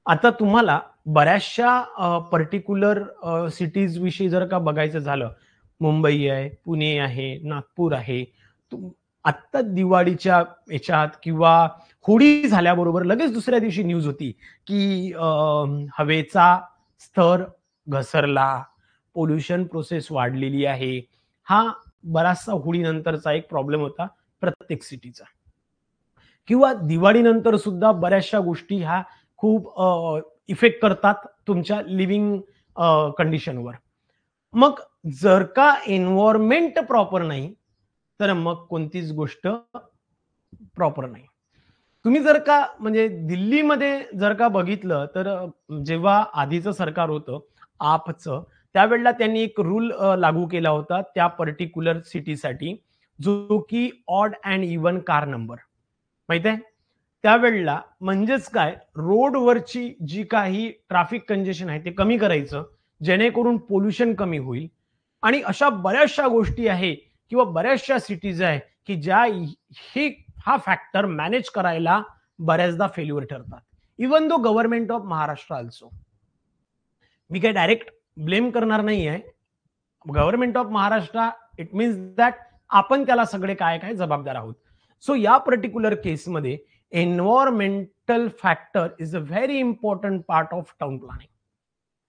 आता तुम्हाला बऱ्याचशा पर्टिक्युलर सिटीज विषयी जर का बघायचं झालं, मुंबई आहे, पुणे आहे, नागपूर आहे, आत्ता दिवाळीच्या याच्यात किंवा होळी झाल्याबरोबर लगेच दुसऱ्या दिवशी न्यूज होती की हवेचा स्तर घसरला, पोल्युशन प्रोसेस वाढलेली आहे. हा बराचसा होळीनंतरचा एक प्रॉब्लेम होता प्रत्येक सिटीचा. किंवा दिवाळीनंतर सुद्धा बऱ्याचशा गोष्टी ह्या खूप इफेक्ट करतात तुमच्या लिव्हिंग कंडिशनवर. मग जर का एन्व्हायरमेंट प्रॉपर नाही तर मग कोणतीच गोष्ट प्रॉपर नाही. तुम्ही जर का म्हणजे दिल्लीमध्ये जर का बघितलं तर जेव्हा आधीचं सरकार होतं आपचं, त्यावेळेला त्यांनी एक रूल लागू केला होता त्या पर्टिक्युलर सिटीसाठी, जो की odd and even car number. माहित आहे? त्यावेळेला म्हणजेच काय, रोडवरची जी काही ट्रॅफिक कंजेशन आहे ते कमी करायचं, जेणेकरून पोल्युशन कमी होईल. आणि अशा बऱ्याचशा गोष्टी आहे किंवा बऱ्याचशा सिटीज आहे की ज्या हा फॅक्टर मॅनेज करायला बऱ्याचदा फेल्युअर ठरतात. Even though government of Maharashtra also. मी काही डायरेक्ट ब्लेम करणार नाही आहे. Government of Maharashtra, it means that आपण त्याला सगळे काय काय जबाबदार आहोत. सो या पर्टिक्युलर केसमध्ये environmental factor is a very important part of town planning.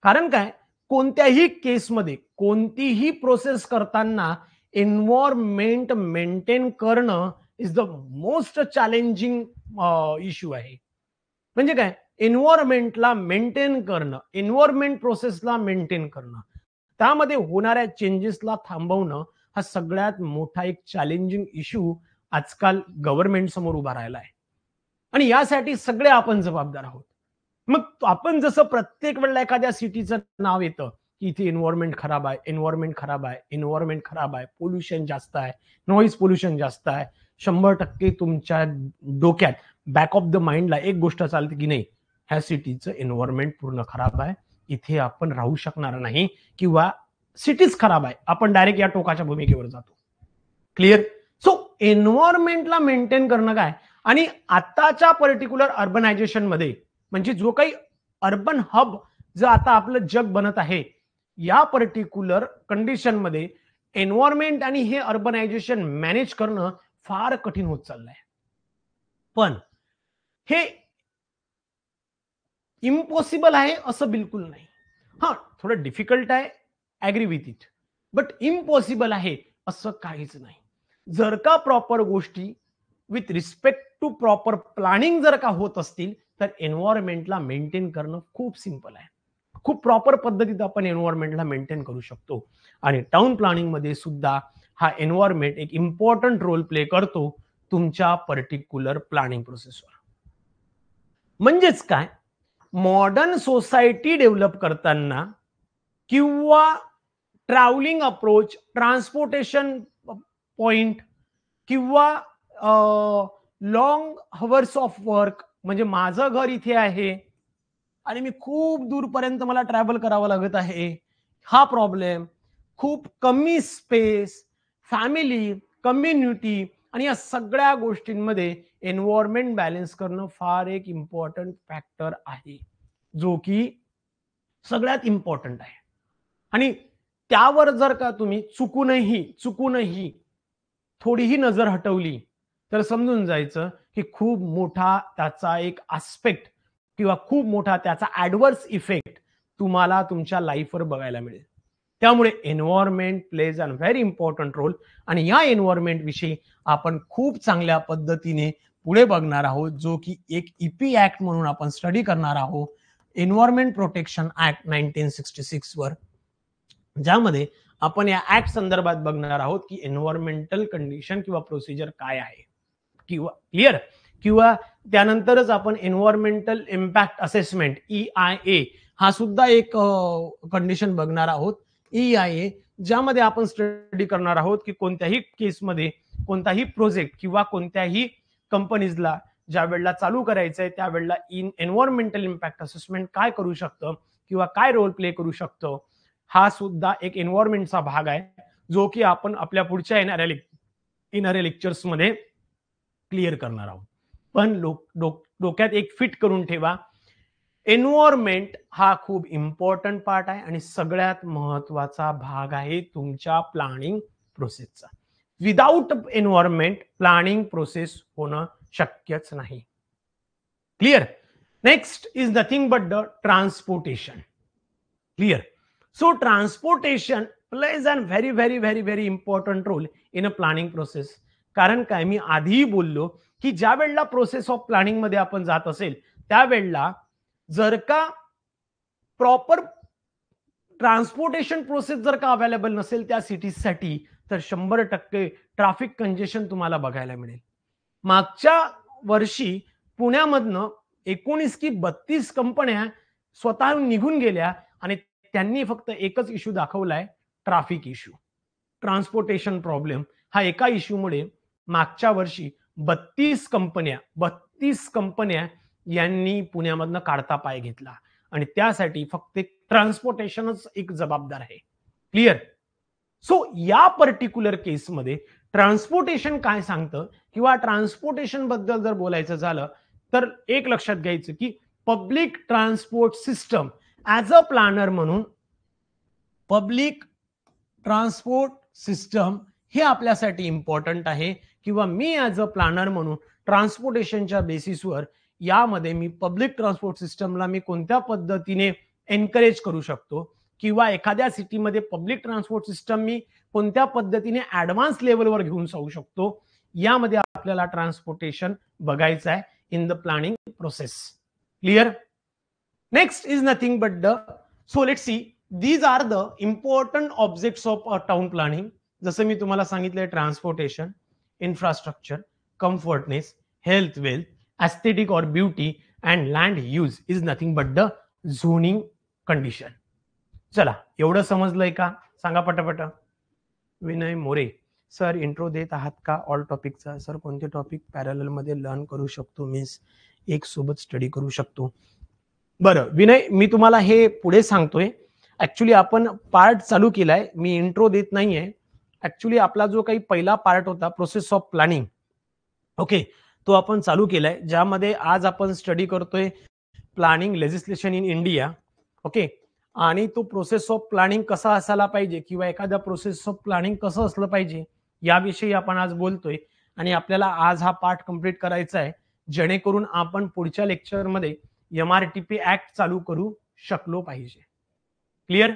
कारण काय, कोणत्याही केसमध्ये कोणतीही प्रोसेस करताना एन्व्हायरमेंट मेंटेन करणं is the most challenging issue आहे. म्हणजे काय, एन्व्हायरमेंटला मेंटेन करणं, एन्व्हायरमेंट प्रोसेसला मेंटेन करणं, त्यामध्ये होणाऱ्या चेंजेसला थांबवणं हा सगळ्यात मोठा एक चॅलेंजिंग इश्यू आजकाल गव्हर्नमेंट समोर उभा राहिला आहे. आणि यासाठी सगळे आपण जबाबदार आहोत. मग आपण जसं प्रत्येक वेळेला एखाद्या सिटीचं नाव येतं की इथे एन्व्हायरमेंट खराब आहे, एन्व्हायरमेंट खराब आहे, एन्व्हायरमेंट खराब आहे, पोल्युशन जास्त आहे, नॉईज पोल्युशन जास्त आहे, 100% तुमच्या डोक्यात बॅक ऑफ द माइंडला एक गोष्ट चालते की नाही, ह्या सिटीचं एन्व्हायरमेंट पूर्ण खराब आहे, इथे आपण राहू शकणार नाही किंवा सिटीज खराब आहे, आपण डायरेक्ट या टोकाच्या भूमिकेवर जातो. क्लिअर? सो एन्व्हायरमेंटला मेंटेन करणं काय, आणि आताच्या पर्टिक्युलर अर्बनायझेशन मध्ये म्हणजे जो काही अर्बन हब जे आता आपलं जग बनत आहे, या पर्टिक्युलर कंडिशन मध्ये एन्व्हायरमेंट आणि हे अर्बनायझेशन मॅनेज करणं फार कठीण होत चाललंय. पण हे इम्पॉसिबल आहे असं बिलकुल नाही. हा, थोडं डिफिकल्ट आहे, agree with it, but impossible आहे असं काहीच नाही. जर का प्रॉपर गोष्टी with respect to proper planning जर का होत असतील तर एन्व्हायरमेंटला मेंटेन करणं खूप सिंपल आहे. खूप प्रॉपर पद्धतीत आपण एन्व्हायरमेंटला मेंटेन करू शकतो. आणि टाउन प्लॅनिंग मध्ये सुद्धा हा एन्व्हायरमेंट एक इम्पॉर्टंट रोल प्ले करतो तुमच्या पर्टिक्युलर प्लॅनिंग प्रोसेसवर. म्हणजेच काय, मॉडर्न सोसायटी डेव्हलप करताना किंवा ट्रॅव्हलिंग अप्रोच, ट्रान्सपोर्टेशन पॉइंट किंवा लॉंग हवर्स ऑफ वर्क, म्हणजे माझं घर इथे आहे आणि मी खूप दूरपर्यंत मला ट्रॅव्हल करावं लागत आहे, हा प्रॉब्लेम, खूप कमी स्पेस, फॅमिली, कम्युनिटी आणि या सगळ्या गोष्टींमध्ये एन्व्हायरमेंट बॅलन्स करणं फार एक इम्पॉर्टंट फॅक्टर आहे, जो की सगळ्यात इम्पॉर्टंट आहे. आणि त्यावर जर का तुम्ही चुकूनही थोडीही नजर हटवली तर समजून जायचं की खूप मोठा त्याचा एक आस्पेक्ट किंवा खूप मोठा त्याचा ऍडव्हर्स इफेक्ट तुम्हाला तुमच्या लाईफवर बघायला मिळेल. त्यामुळे environment pledge an very important role आणि या एन्व्हायरमेंट विषयी आपण खूप चांगल्या पद्धतीने पुढे बघणार आहोत, जो की एक ईपी ऍक्ट म्हणून आपण स्टडी करणार आहोत, एन्व्हायरमेंट प्रोटेक्शन ऍक्ट 1966 वर, ज्यामध्ये आपण या ऍक्ट संदर्भात बघणार आहोत की एन्व्हायरमेंटल कंडिशन किंवा प्रोसिजर काय आहे किंवा क्लिअर, किंवा त्यानंतरच आपण एन्व्हायरमेंटल इम्पॅक्ट असेसमेंट EIA हा सुद्धा एक कंडिशन बघणार आहोत. EIA ज्यामध्ये आपण स्टडी करणार आहोत की कोणत्याही केसमध्ये कोणताही प्रोजेक्ट किंवा कोणत्याही कंपनीजला ज्या वेळेला चालू करायचं आहे त्यावेळेला एन्व्हायरमेंटल इम्पॅक्ट असेसमेंट काय करू शकतं किंवा काय रोल प्ले करू शकतो, हा सुद्धा एक एन्व्हायरमेंटचा भाग आहे, जो की आपण आपल्या पुढच्या येणाऱ्या लेक्चर्समध्ये क्लिअर करणार आहोत. पण डोक्यात एक फिट करून ठेवा, एन्व्हायरमेंट हा खूप इम्पॉर्टंट पार्ट आहे आणि सगळ्यात महत्वाचा भाग आहे तुमच्या प्लॅनिंग प्रोसेसचा. विदाउट एन्व्हायरमेंट प्लॅनिंग प्रोसेस होणं शक्यच नाही. Clear. Next is nothing but the transportation. Clear. So transportation plays an very important role in a planning process. कारण काय, मी आधीही बोललो की ज्या वेळेला प्रोसेस ऑफ प्लॅनिंग मध्ये आपण जात असेल त्यावेळेला जर का प्रॉपर ट्रान्सपोर्टेशन प्रोसेस जर का अवेलेबल नसेल त्या सिटीजसाठी, तर 100% ट्रॅफिक कंजेशन तुम्हाला बघायला मिळेल. मागच्या वर्षी पुण्यामधनं 19 की 32 कंपन्या स्वतःहून निघून गेल्या आणि त्यांनी फक्त एकच इश्यू दाखवलाय, ट्रॅफिक इश्यू, ट्रान्सपोर्टेशन प्रॉब्लेम. हा एका इश्यूमुळे मागच्या वर्षी 32 कंपन्या यांनी पुण्यामधनं काढता पाय घेतला आणि त्यासाठी फक्त ट्रान्सपोर्टेशनच एक जबाबदार आहे. क्लिअर. सो या पर्टिक्युलर केसमध्ये ट्रान्सपोर्टेशन काय सांगतं किंवा ट्रान्सपोर्टेशन बद्दल जर बोलायचं झालं तर एक लक्षात घ्यायचं की public transport system as a planner म्हणून, पब्लिक ट्रान्सपोर्ट सिस्टम हे आपल्यासाठी इम्पॉर्टंट आहे किंवा मी ऍज अ प्लॅनर म्हणून ट्रान्सपोर्टेशनच्या बेसिसवर यामध्ये मी पब्लिक ट्रान्सपोर्ट सिस्टमला मी कोणत्या पद्धतीने एनकरेज करू शकतो किंवा एखाद्या सिटीमध्ये पब्लिक ट्रान्सपोर्ट सिस्टम मी कोणत्या पद्धतीने ऍडव्हान्स लेवलवर घेऊन जाऊ शकतो, यामध्ये आपल्याला ट्रान्सपोर्टेशन बघायचं आहे in the planning process. Clear. Next is nothing but the, so let's see, these are the important objects of a town planning. जसं मी तुम्हाला सांगितलंय, transportation, infrastructure, comfortness, health, wealth, aesthetic और beauty and land use is nothing but the zoning condition. चला, एवढं समजलंय का? सांगा पटापट. विनय मोरे सर, इंट्रो देत आहात का ऑल टॉपिकचा? सर, कोणते टॉपिक पॅरलल मध्ये लर्न करू शकतो, मीन्स एक सोबत स्टडी करू शकतो? बरं विनय, मी तुम्हाला हे पुढे सांगतोय. ऍक्च्युली आपण पार्ट चालू केलाय, मी इंट्रो देत नाहीये. ऍक्च्युली आपला जो काही पहिला पार्ट होता प्रोसेस ऑफ प्लॅनिंग, ओके, तो आपण चालू केलाय, ज्यामध्ये आज आपण स्टडी करतोय planning legislation in India. Okay. आणि तो प्रोसेस ऑफ प्लॅनिंग कसा असायला पाहिजे किंवा एखाद्या प्रोसेस ऑफ प्लॅनिंग कसं असलं पाहिजे याविषयी आपण आज बोलतोय. आणि आपल्याला आज हा पार्ट कंप्लीट करायचा आहे, जेणेकरून आपण पुढच्या लेक्चरमध्ये MRTP ऍक्ट चालू करू शकलो पाहिजे. क्लिअर.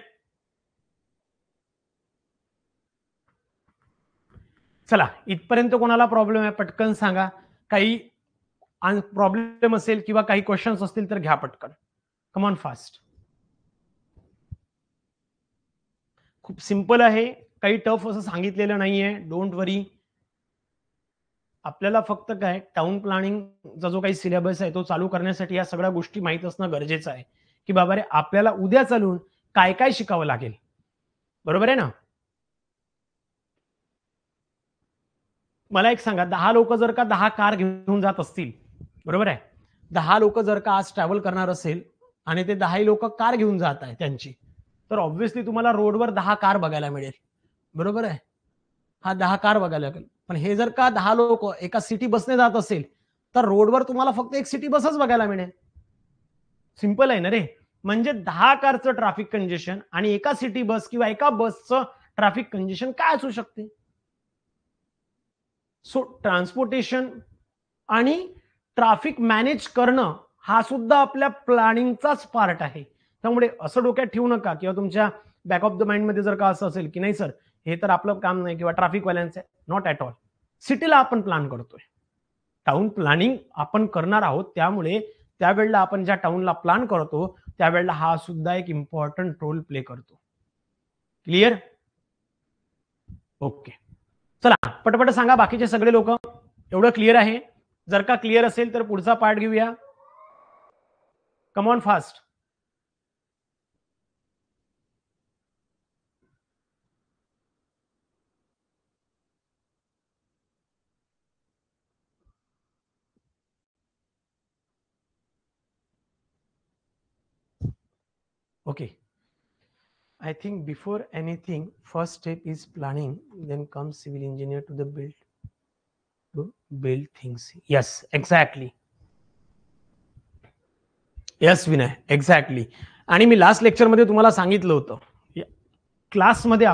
चला, इथपर्यंत कोणाला प्रॉब्लेम आहे पटकन सांगा. काही प्रॉब्लेम असेल किंवा काही क्वेश्चन्स असतील तर घ्या पटकन. कम ऑन फास्ट. खूप सिंपल आहे, काही टफ असं सांगितलेलं नाहीये, डोंट वरी. आपल्याला फक्त काय टाउन प्लॅनिंगचा जो काही सिलेबस आहे तो चालू करण्यासाठी या सगळ्या गोष्टी माहित असणं गरजेचं आहे, की बाबा रे आपल्याला उद्या चालून काय काय शिकावं लागेल. बरोबर आहे ना? मला एक सांगा, 10 लोक जर का 10 कार घेऊन जात असतील, बरोबर आहे, 10 लोक जर का आज ट्रॅव्हल करणार असेल आणि ते 10 लोक कार घेऊन जात आहे त्यांची, तर ऑब्व्हियसली तुम्हाला रोडवर 10 कार बघायला मिळेल. बरोबर आहे, हा 10 कार बघायला लागेल. पण हे जर का 10 लोक एका सिटी बसने जात असेल, तर रोडवर तुम्हाला फक्त एक सिटी बसच बघायला मिळेल. सिंपल आहे ना रे. म्हणजे 10 कारचं ट्रॅफिक कंजेशन आणि एका सिटी बस किंवा एका बसचं ट्रॅफिक कंजेशन काय असू शकते. सो ट्रान्सपोर्टेशन आणि ट्रॅफिक मॅनेज करणं हा सुद्धा आपल्या प्लॅनिंगचाच पार्ट आहे. त्यामुळे असं डोक्यात ठेवू नका किंवा तुमच्या बॅक ऑफ द माइंड मध्ये जर का असं असेल की नाही सर हे तर आपलं काम नाही किंवा ट्रॅफिक वाल्यांचं आहे. Not at all. सिटीला आपण प्लॅन करतोय, टाउन प्लॅनिंग आपण करणार आहोत, त्यामुळे त्यावेळेला आपण ज्या टाउनला प्लॅन करतो त्यावेळेला हा सुद्धा एक इम्पॉर्टंट रोल प्ले करतो. क्लिअर? ओके, चला पटपट सांगा बाकीचे सगळे लोक. एवढं क्लिअर आहे? जर का क्लिअर असेल तर पुढचा पार्ट घेऊया. कम on fast. Okay, I think before anything, first step is planning, then comes civil engineer to build things. Yes, exactly. Yes, Vinay, exactly. आणि मी लास्ट लेक्चरमध्ये तुम्हाला सांगितलं होतं, क्लासमध्ये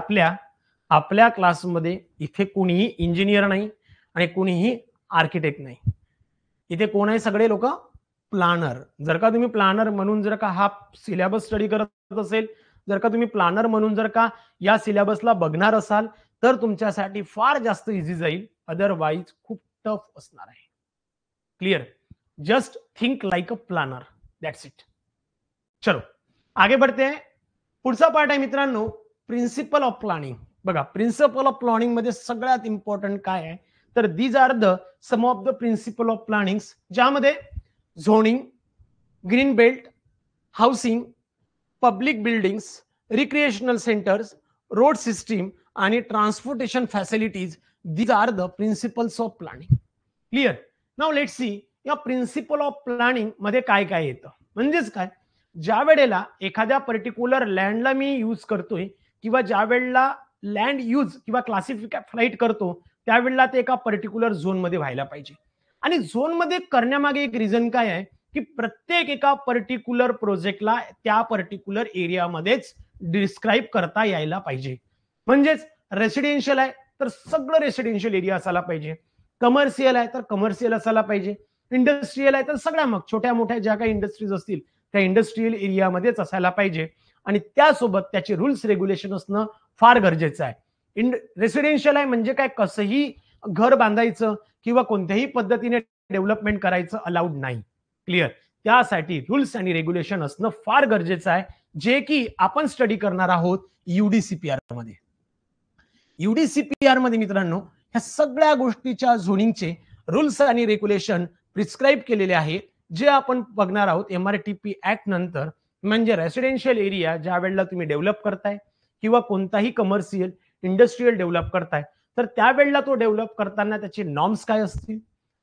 आपल्या क्लासमध्ये इथे कोणीही इंजिनियर नाही आणि कोणीही आर्किटेक्ट नाही. इथे कोण आहे? सगळे लोक प्लॅनर. जर का तुम्ही प्लॅनर म्हणून जर का हा सिलेबस स्टडी करत असेल, जर का तुम्ही प्लॅनर म्हणून जर का या सिलेबसला बघणार असाल तर तुमच्यासाठी फार जास्त इझी जाईल, अदरवाईज खूप टफ असणार आहे. Clear? Just think like a planner, that's it. चलो आगे बढ़ते हैं. पुढचा पार्ट आहे मित्रांनो प्रिन्सिपल ऑफ प्लॅनिंग. बघा, प्रिन्सिपल ऑफ प्लॅनिंग मध्ये सगळ्यात इम्पॉर्टंट काय आहे तर these are the sum of the principle of planning, ज्यामध्ये zoning, green belt, housing, public buildings, recreational centres, road system आणि transportation facilities, these are the principles of planning. Clear? Now let's see या principle of planning मध्ये काय काय येतं. म्हणजेच काय, ज्या वेळेला एखाद्या पर्टिक्युलर लँडला मी यूज करतोय किंवा ज्या वेळेला लँड यूज किंवा क्लासिफाईड करतो त्यावेळेला ते एका पर्टिक्युलर झोन मध्ये व्हायला पाहिजे. आणि झोन मध्ये करण्यामागे एक रिझन काय आहे की प्रत्येक एका पर्टिक्युलर प्रोजेक्टला त्या पर्टिक्युलर एरियामध्येच डिस्क्राईब करता यायला पाहिजे. म्हणजेच रेसिडेन्शियल आहे तर सगळं रेसिडेन्शियल एरिया असायला पाहिजे, कमर्शियल आहे तर कमर्शियल असायला पाहिजे, इंडस्ट्रियल आहे तर सगळ्या मग छोट्या मोठ्या ज्या काही इंडस्ट्रीज असतील त्या इंडस्ट्रियल एरियामध्येच असायला पाहिजे. आणि त्यासोबत त्याचे रूल्स रेग्युलेशन असणं फार गरजेचं आहे. रेसिडेन्शियल आहे म्हणजे काय, कसंही घर बांधायचं किंवा कोणत्याही पद्धतीने डेव्हलपमेंट करायचं अलाउड नाही. क्लिअर? त्यासाठी रूल्स आणि रेग्युलेशन असणं फार गरजेचं आहे, जे की आपण स्टडी करणार आहोत युडीसीपीआर मध्ये. युडीसीपीआर मध्ये मित्रांनो ह्या सगळ्या गोष्टीच्या झोनिंगचे रूल्स आणि रेग्युलेशन प्रिस्क्राईब केलेले आहेत, जे आपण बघणार आहोत एमआरटीपी ऍक्ट नंतर. म्हणजे रेसिडेन्शियल एरिया ज्या वेळेला तुम्ही डेव्हलप करताय किंवा कोणताही कमर्शियल इंडस्ट्रियल डेव्हलप करताय तर त्यावेळेला तो डेव्हलप करताना त्याचे नॉर्म्स काय असतील,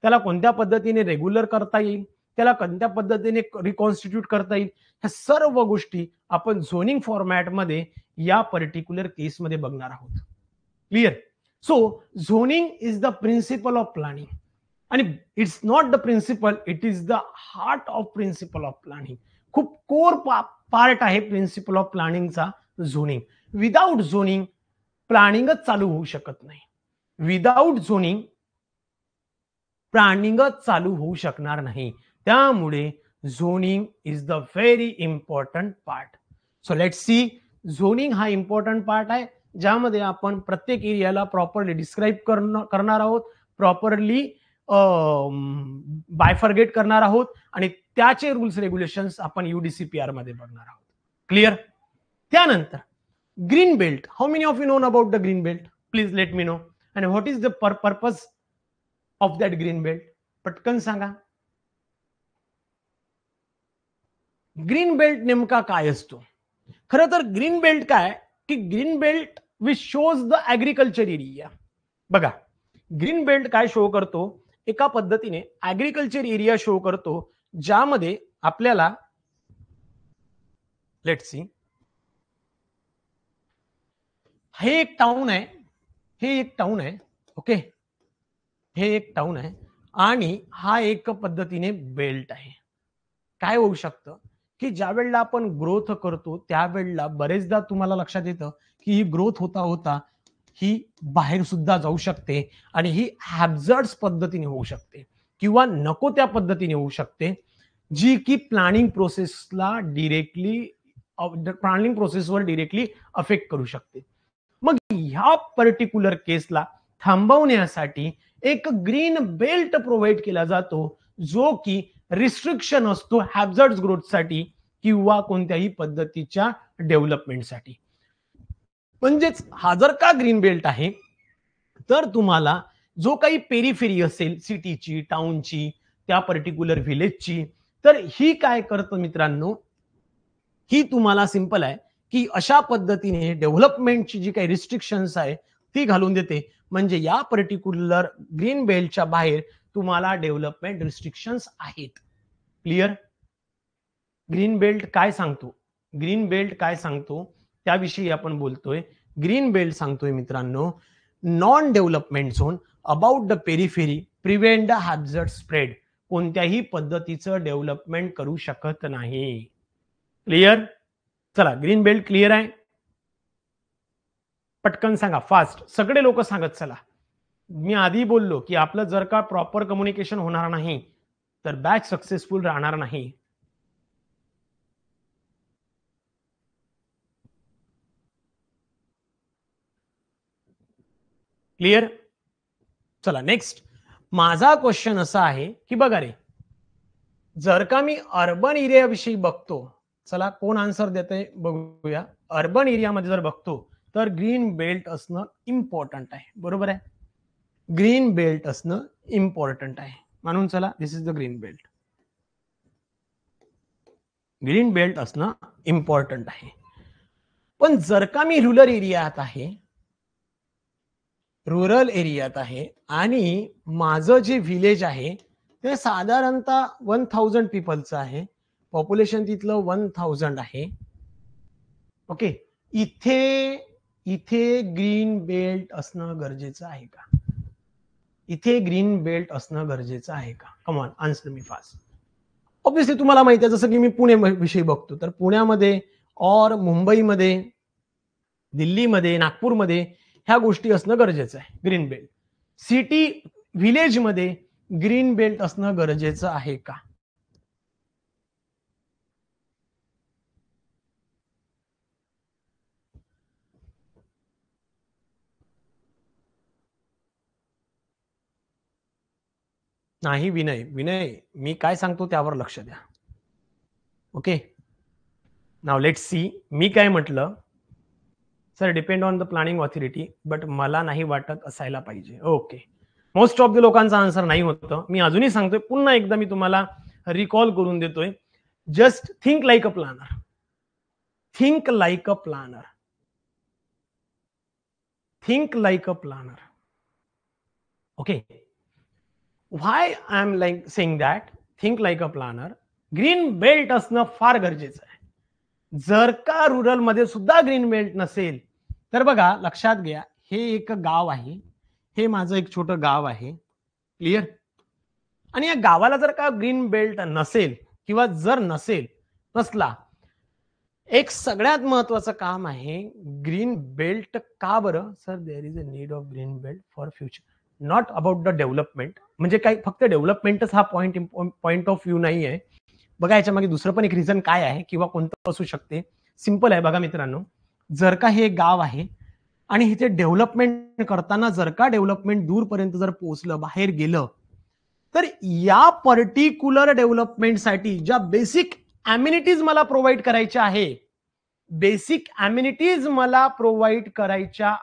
त्याला कोणत्या पद्धतीने रेग्युलर करता येईल, त्याला कोणत्या पद्धतीने रिकॉन्स्टिट्यूट करता येईल, ह्या सर्व गोष्टी आपण झोनिंग फॉर्मॅटमध्ये या पर्टिक्युलर केसमध्ये बघणार आहोत. Clear? So zoning is the principle of planning आणि it's not the principle, it is the heart of principle of planning. खूप कोर पार्ट आहे प्रिन्सिपल ऑफ प्लॅनिंगचा झोनिंग. विदाउट झोनिंग प्लॅनिंगच चालू होऊ शकत नाही. विदाउट झोनिंग प्लॅनिंगच चालू होऊ शकणार नाही. त्यामुळे zoning is the very important part. So let's C, zoning हा इम्पॉर्टंट पार्ट आहे ज्यामध्ये आपण प्रत्येक एरियाला प्रॉपरली डिस्क्राईब करणार आहोत, प्रॉपरली बायफर्गेट करणार आहोत आणि त्याचे रूल्स रेग्युलेशन्स आपण युडीसीपीआर मध्ये बघणार आहोत. क्लिअर? त्यानंतर green belt. How many of you know about the green belt? Please let me no. And what is the purpose of that green belt? पटकन सांगा. ग्रीन बेल्ट नेमका काय असतो? खरं तर ग्रीन बेल्ट काय की green belt which shows the agriculture area. बघा, ग्रीन बेल्ट काय शो करतो? एका पद्धतीने ऍग्रिकल्चर एरिया शो करतो, ज्यामध्ये आपल्याला लेट सी, हे एक टाउन आहे, हे एक टाउन आहे, ओके, हे एक टाउन आहे आणि हा एक पद्धतीने बेल्ट आहे. काय होऊ शकतं की ज्या वेळेला आपण ग्रोथ करतो त्यावेळेला बरेचदा तुम्हाला लक्षात येतं की ही ग्रोथ होता होता ही बाहेर सुद्धा जाऊ शकते आणि ही हॅबझर्ड्स पद्धतीने होऊ शकते किंवा नको त्या पद्धतीने होऊ शकते, जी की प्लॅनिंग प्रोसेसवर डिरेक्टली अफेक्ट करू शकते. मग ह्या पर्टिक्युलर केसला थांबवण्यासाठी एक ग्रीन बेल्ट प्रोव्हाइड केला जातो, जो की रिस्ट्रिक्शन असतो हॅबझर्ड ग्रोथसाठी किंवा कोणत्याही पद्धतीच्या डेव्हलपमेंटसाठी. म्हणजेच हा जर का ग्रीन बेल्ट आहे तर तुम्हाला जो काही पेरिफेरी असेल सिटीची, टाउनची, त्या पर्टिक्युलर व्हिलेजची, तर ही काय करतं मित्रांनो, ही तुम्हाला सिंपल आहे की अशा पद्धतीने डेव्हलपमेंटची जी काही रिस्ट्रिक्शन्स आहे ती घालून देते. म्हणजे या पर्टिक्युलर ग्रीन बेल्टच्या बाहेर तुम्हाला डेव्हलपमेंट रिस्ट्रिक्शन्स आहेत. क्लिअर? ग्रीन बेल्ट काय सांगतो? ग्रीन बेल्ट काय सांगतो त्याविषयी आपण बोलतोय. ग्रीन बेल्ट सांगतोय मित्रांनो, non development zone about the periphery prevent the haphazard spread. कोणत्याही पद्धतीचं डेव्हलपमेंट करू शकत नाही. क्लिअर? चला, ग्रीन बेल्ट क्लिअर आहे? पटकन सांगा, फास्ट. सगळे लोक सांगत चला. मी आधी बोललो की आपलं जर का प्रॉपर कम्युनिकेशन होणार नाही तर बॅच सक्सेसफुल राहणार नाही. क्लिअर? चला नेक्स्ट. माझा क्वेश्चन असा आहे की बघा रे, जर का मी अर्बन एरियाविषयी बघतो, चला कोण आन्सर देते बघूया. अर्बन एरियामध्ये जर बघतो तर ग्रीन बेल्ट असणं इम्पॉर्टंट आहे. बरोबर आहे? ग्रीन बेल्ट असणं इम्पॉर्टंट आहे. म्हणून चला, this is the green belt. Green belt असणं इम्पॉर्टंट आहे. पण जर का मी रुरल एरियात आहे आणि माझं जे विलेज आहे ते साधारणतः 1000 पीपलचं आहे, पॉप्युलेशन तिथलं 1000 आहे, ओके, इथे इथे ग्रीन बेल्ट असणं गरजेचं आहे का? इथे ग्रीन बेल्ट असणं गरजेचं आहे का? Come on, answer me fast. Obviously तुम्हाला माहिती आहे, जसं की मी पुणे विषयी बघतो तर पुण्यामध्ये और मुंबईमध्ये, दिल्लीमध्ये, नागपूरमध्ये ह्या गोष्टी असणं गरजेचं आहे. ग्रीन बेल्ट सिटी व्हिलेजमध्ये ग्रीन बेल्ट असणं गरजेचं आहे का? नाही. विनय, मी काय सांगतो त्यावर लक्ष द्या. Okay, now let's see. मी काय म्हटलं, sir depend on the planning authority, but मला नाही वाटत असायला पाहिजे. ओके, मोस्ट ऑफ द लोकांचा आन्सर नाही होतं. मी अजूनही सांगतोय, पुन्हा एकदा मी तुम्हाला रिकॉल करून देतोय. Just think like a planner. Think like a planner. Think like a planner. Okay, why I am like saying that think like a planner. Green belt असणं फार गरजेचं आहे. जर का रुरल मध्ये सुद्धा ग्रीन बेल्ट नसेल तर बघा, लक्षात घ्या, हे एक गाव आहे, हे माझं एक छोटं गाव आहे. क्लिअर? आणि या गावाला जर का ग्रीन बेल्ट नसेल किंवा जर नसला, एक सगळ्यात महत्वाचं काम आहे ग्रीन बेल्ट. का बरं? Sir, there is a need of green belt for future, not about the development. म्हणजे काही फक्त डेव्हलपमेंटच हा पॉइंट ऑफ व्ह्यू नाही आहे. बघा, याच्या मागे दुसरं पण एक रिझन काय आहे किंवा कोणतं असू शकते. सिंपल आहे. बघा मित्रांनो, जर का हे गाव आहे आणि इथे डेव्हलपमेंट करताना जर का डेव्हलपमेंट दूरपर्यंत जर पोहोचलं, बाहेर गेलं, तर या पर्टिक्युलर डेव्हलपमेंटसाठी ज्या बेसिक अम्युनिटीज मला प्रोव्हाइड करायच्या आहे, बेसिक अम्युनिटीज मला प्रोव्हाइड करायच्या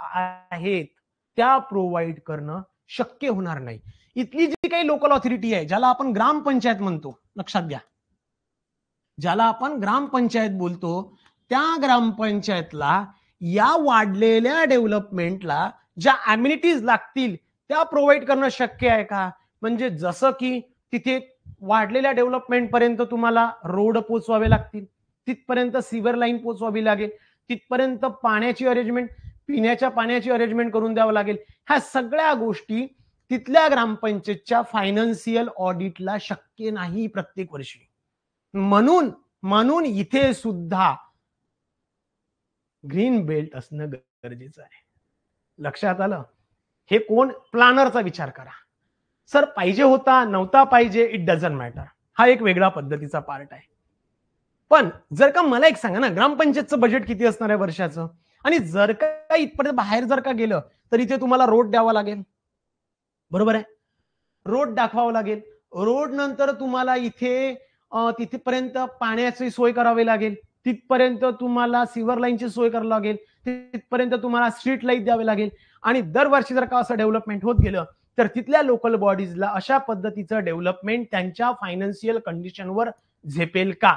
आहेत, त्या प्रोव्हाइड करणं शक्य होणार नाही. इथली जी काही लोकल ऑथॉरिटी आहे, ज्याला आपण ग्रामपंचायत म्हणतो, लक्षात घ्या, ज्याला आपण ग्रामपंचायत बोलतो, त्या ग्रामपंचायतला या वाढलेल्या डेव्हलपमेंटला ज्या अम्युनिटीज लागतील त्या प्रोव्हाइड करणं शक्य आहे का? म्हणजे जसं की तिथे वाढलेल्या डेव्हलपमेंट पर्यंत तुम्हाला रोड पोचवावे लागतील, तिथपर्यंत सिव्हर लाईन पोचवावी लागेल, तिथपर्यंत पाण्याची अरेंजमेंट, पिण्याच्या पाण्याची अरेंजमेंट करून द्यावं लागेल. ह्या सगळ्या गोष्टी तिथल्या ग्रामपंचायतच्या फायनान्शियल ऑडिटला शक्य नाही प्रत्येक वर्षी. म्हणून म्हणून इथे सुद्धा ग्रीन बेल्ट असणं गरजेचं आहे. लक्षात आलं? हे कोण? प्लॅनरचा विचार करा. सर पाहिजे होता, नव्हता पाहिजे, इट डझंट मॅटर, हा एक वेगळा पद्धतीचा पार्ट आहे. पण जर का मला एक सांगा ना, ग्रामपंचायतचं बजेट किती असणार आहे वर्षाचं, आणि जर का इथपर्यंत बाहेर जर का गेलं तर इथे तुम्हाला रोड द्यावा लागेल, बरोबर आहे, रोड दाखवावं लागेल, रोड नंतर तुम्हाला इथे तिथेपर्यंत पाण्याची सोय करावी लागेल, तिथपर्यंत तुम्हाला सिव्हर लाईनची सोय करावी लागेल, तिथपर्यंत तुम्हाला स्ट्रीट लाईट द्यावे लागेल, आणि दरवर्षी जर का असं डेव्हलपमेंट होत गेलं तर तिथल्या लोकल बॉडीजला अशा पद्धतीचं डेव्हलपमेंट त्यांच्या फायनान्शियल कंडिशनवर झेपेल का?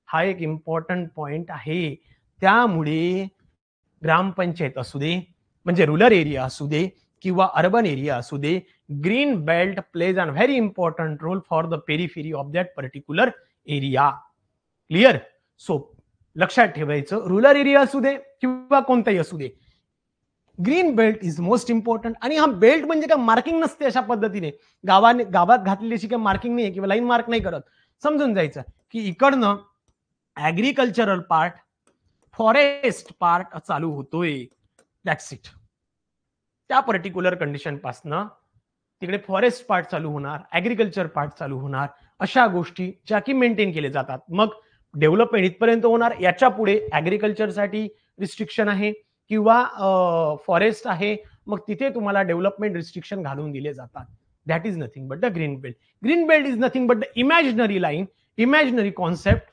हा एक इम्पॉर्टंट पॉइंट आहे. त्यामुळे ग्रामपंचायत असू दे, म्हणजे रुरल एरिया असू दे किंवा अर्बन एरिया असू दे, green belt plays a very important role for the periphery of that particular area. Clear? So लक्षात ठेवायचं, रुरल एरिया असू दे किंवा कोणताही असू दे, green belt is most important. आणि हा बेल्ट म्हणजे काय मार्किंग नसते अशा पद्धतीने, गावात घातलेली अशी काही मार्किंग नाही किंवा लाईन मार्क नाही करत. समजून जायचं की इकडनं ऍग्रिकल्चरल पार्ट, फॉरेस्ट पार्ट चालू होतोय, दॅट्स इट. त्या पर्टिक्युलर कंडिशन पासनं तिकडे फॉरेस्ट पार्ट चालू होणार, ऍग्रिकल्चर पार्ट चालू होणार, अशा गोष्टी ज्या की मेंटेन केले जातात. मग डेव्हलपमेंट इथपर्यंत होणार, याच्या पुढे ऍग्रिकल्चरसाठी रिस्ट्रिक्शन आहे किंवा फॉरेस्ट आहे, मग तिथे तुम्हाला डेव्हलपमेंट रिस्ट्रिक्शन घालून दिले जातात. That is nothing but the green belt. Green belt is nothing but the imaginary line, imaginary concept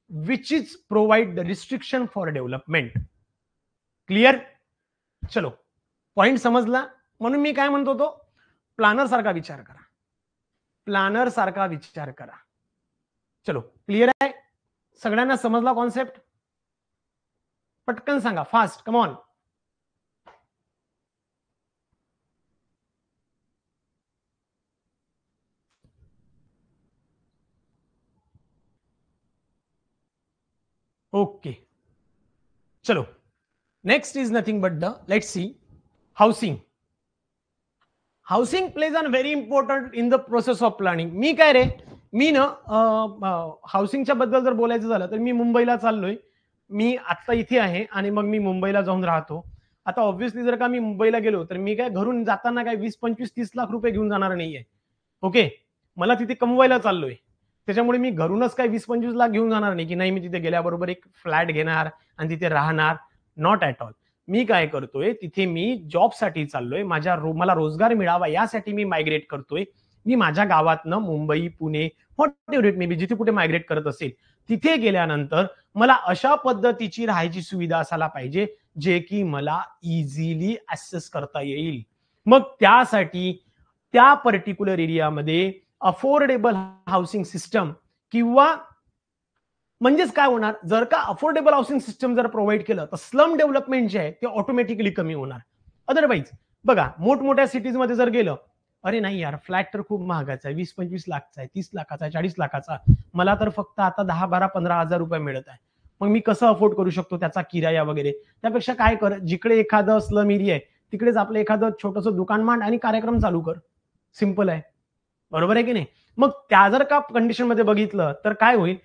which is provide the restriction for development. Clear? चलो, पॉइंट समजला. म्हणून मी काय म्हणतो, तो प्लॅनर सारखा विचार करा, प्लॅनर सारखा विचार करा. चलो, क्लिअर आहे? सगळ्यांना समजला कॉन्सेप्ट? पटकन सांगा, फास्ट, कम ऑन. ओके, चलो, next is nothing but the, let's see, housing. Housing plays on very important in the process of planning. मी काय रे, मी ना हाऊसिंगच्या बद्दल जर बोलायचं झालं तर मी मुंबईला चाललोय, मी आता इथे आहे आणि मग मी मुंबईला जाऊन राहतो. आता ऑब्व्हियसली जर का मी मुंबईला गेलो तर मी काय घरून जाताना काय 20, 25, 30 लाख रुपये घेऊन जाणार नाहीये. ओके, मला तिथे कमवायला चाललोय, त्याच्यामुळे मी घरूनच काय 20-25 लाख घेऊन जाणार नाही की नाही मी तिथे गेल्याबरोबर एक फ्लॅट घेणार आणि तिथे राहणार. Not at all. मी काय करतोय, तिथे मी जॉबसाठी चाललोय, मला रोजगार मिळावा यासाठी मी मायग्रेट करतोय. मी माझ्या गावातनं Mumbai, Pune, whatever it may be, जिथे कुठे मायग्रेट करत असेल, तिथे गेल्यानंतर मला अशा पद्धतीची राहायची सुविधा असायला पाहिजे जे की मला इझिली ऍक्सेस करता येईल. मग त्यासाठी त्या पर्टिक्युलर एरियामध्ये अफोर्डेबल हाऊसिंग सिस्टम किंवा, म्हणजेच काय होणार, जर का अफोर्डेबल हाऊसिंग सिस्टम जर प्रोव्हाइड केलं तर स्लम डेव्हलपमेंट जे आहे ते ऑटोमॅटिकली कमी होणार. अदरवाईज बघा, मोठमोठ्या सिटीज मध्ये जर गेलं, अरे नाही यार, फ्लॅट तर खूप महागाचा आहे, 20-25 लाखचा आहे, 30 लाखाचा आहे, 40 लाखाचा, मला तर फक्त आता 10-12-15 हजार रुपये मिळत आहे, मग मी कसं अफोर्ड करू शकतो त्याचा किराया वगैरे. त्यापेक्षा काय कर, जिकडे एखादं स्लम एरिया आहे तिकडेच आपलं एखादं छोटंसं दुकान मांड आणि कार्यक्रम चालू कर. सिंपल आहे, बरोबर आहे की नाही? मग त्या जर का कंडिशन मध्ये बघितलं तर काय होईल,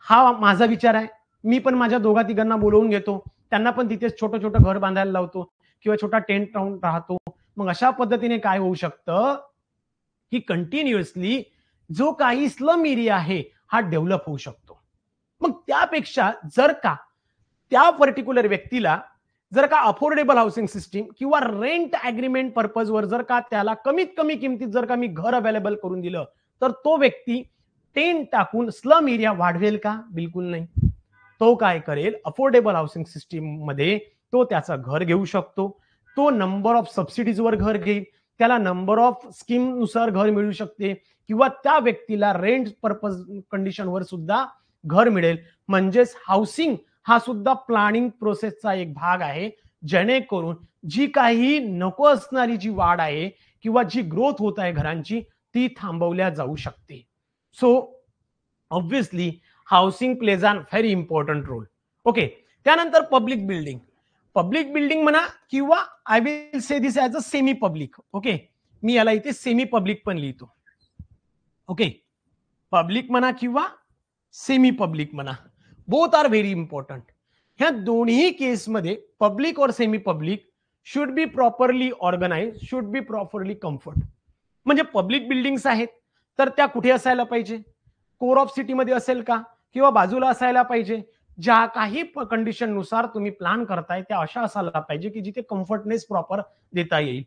हा माझा विचार आहे, मी पण माझ्या दोघा तिघांना बोलवून घेतो, त्यांना पण तिथेच छोटं छोटं घर बांधायला लावतो किंवा छोटा टेंट लावून राहतो. मग अशा पद्धतीने काय होऊ शकतं की कंटिन्युअसली जो काही स्लम एरिया आहे हा डेव्हलप होऊ शकतो. मग त्यापेक्षा जर का त्या पर्टिक्युलर व्यक्तीला जर का अफोर्डेबल हाऊसिंग सिस्टीम किंवा रेंट अग्रीमेंट पर्पजवर जर का त्याला कमीत कमी किमतीत जर का मी घर अवेलेबल करून दिलं तर तो व्यक्ती टेंट टाकून स्लम एरिया वाढवेल का? बिलकुल नाही. तो काय करेल, अफोर्डेबल हाऊसिंग सिस्टीम मध्ये तो त्याचं घर घेऊ शकतो, तो नंबर ऑफ सबसिडीजवर घर घेईल, त्याला नंबर ऑफ स्कीम नुसार घर मिळू शकते किंवा त्या व्यक्तीला रेंट पर्पज कंडिशनवर सुद्धा घर मिळेल. म्हणजेच हाऊसिंग हा सुद्धा प्लॅनिंग प्रोसेसचा एक भाग आहे, जेणेकरून जी काही नको असणारी जी वाढ आहे किंवा जी ग्रोथ होत आहे घरांची ती थांबवल्या जाऊ शकते. So obviously housing plays an very important role. Okay, त्यानंतर पब्लिक बिल्डिंग. पब्लिक बिल्डिंग म्हणा किंवा I will say this as a semi public. Okay, मी याला इथे सेमी पब्लिक पण लिहितो. ओके, पब्लिक म्हणा किंवा सेमी पब्लिक म्हणा, बोथ आर व्हेरी इम्पॉर्टंट. ह्या दोन्ही केसमध्ये पब्लिक और semi public should be properly organize, should be properly comfort. म्हणजे पब्लिक बिल्डिंग्स आहेत तर त्या कुठे असायला पाहिजे, कोर ऑफ सिटीमध्ये असेल का किंवा बाजूला असायला पाहिजे. ज्या काही कंडिशन नुसार तुम्ही प्लॅन करताय त्या अशा असायला पाहिजे की जिथे कम्फर्टनेस प्रॉपर देता येईल.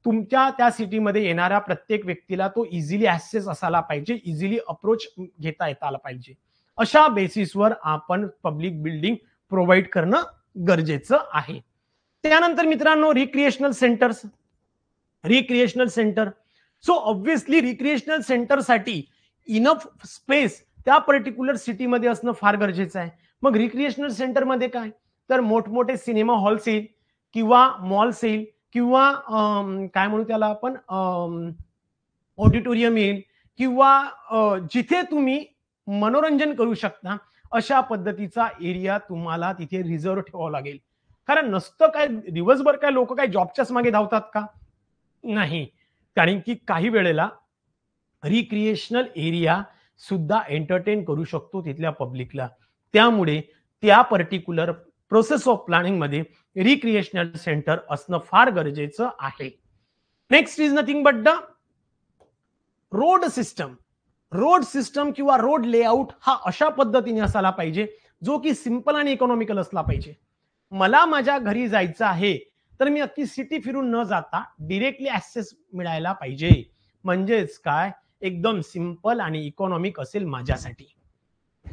तुमच्या त्या सिटीमध्ये येणाऱ्या प्रत्येक व्यक्तीला तो इझिली ऍक्सेस असायला पाहिजे, इझिली अप्रोच घेता येता आला पाहिजे. अशा बेसिसवर आपण पब्लिक बिल्डिंग प्रोव्हाइड करणं गरजेचं आहे. त्यानंतर मित्रांनो recreational centres. Recreational centre, so obviously recreational सेंटरसाठी इनफ स्पेस त्या पर्टिक्युलर सिटीमध्ये असणं फार गरजेचं आहे. मग रिक्रिएशनल सेंटरमध्ये काय, तर मोठमोठे सिनेमा हॉल्स येईल किंवा मॉल्स येईल किंवा काय म्हणू त्याला आपण ऑडिटोरियम येईल किंवा जिथे तुम्ही मनोरंजन करू शकता अशा पद्धतीचा एरिया तुम्हाला तिथे रिझर्व ठेवावा लागेल. कारण नसतं काय दिवसभर काय लोक काय जॉबच्याच मागे धावतात का, नाही. कारण की काही वेळेला रिक्रिएशनल एरिया सुद्धा एंटरटेन करू शकतो तिथल्या पब्लिकला. त्यामुळे त्या पर्टिक्युलर प्रोसेस ऑफ प्लॅनिंग मध्ये रिक्रिएशनल सेंटर असणं फार गरजेचं आहे. Next is nothing but the road system. Road system किंवा रोड लेआउट हा अशा पद्धतीने असायला पाहिजे जो की सिंपल आणि इकॉनॉमिकल असला पाहिजे. मला माझ्या घरी जायचं आहे तर मी अख्खी सिटी फिरून न जाता डिरेक्टली ऍक्सेस मिळायला पाहिजे. म्हणजेच काय, एकदम सिंपल आणि इकॉनॉमिक असेल माझ्यासाठी.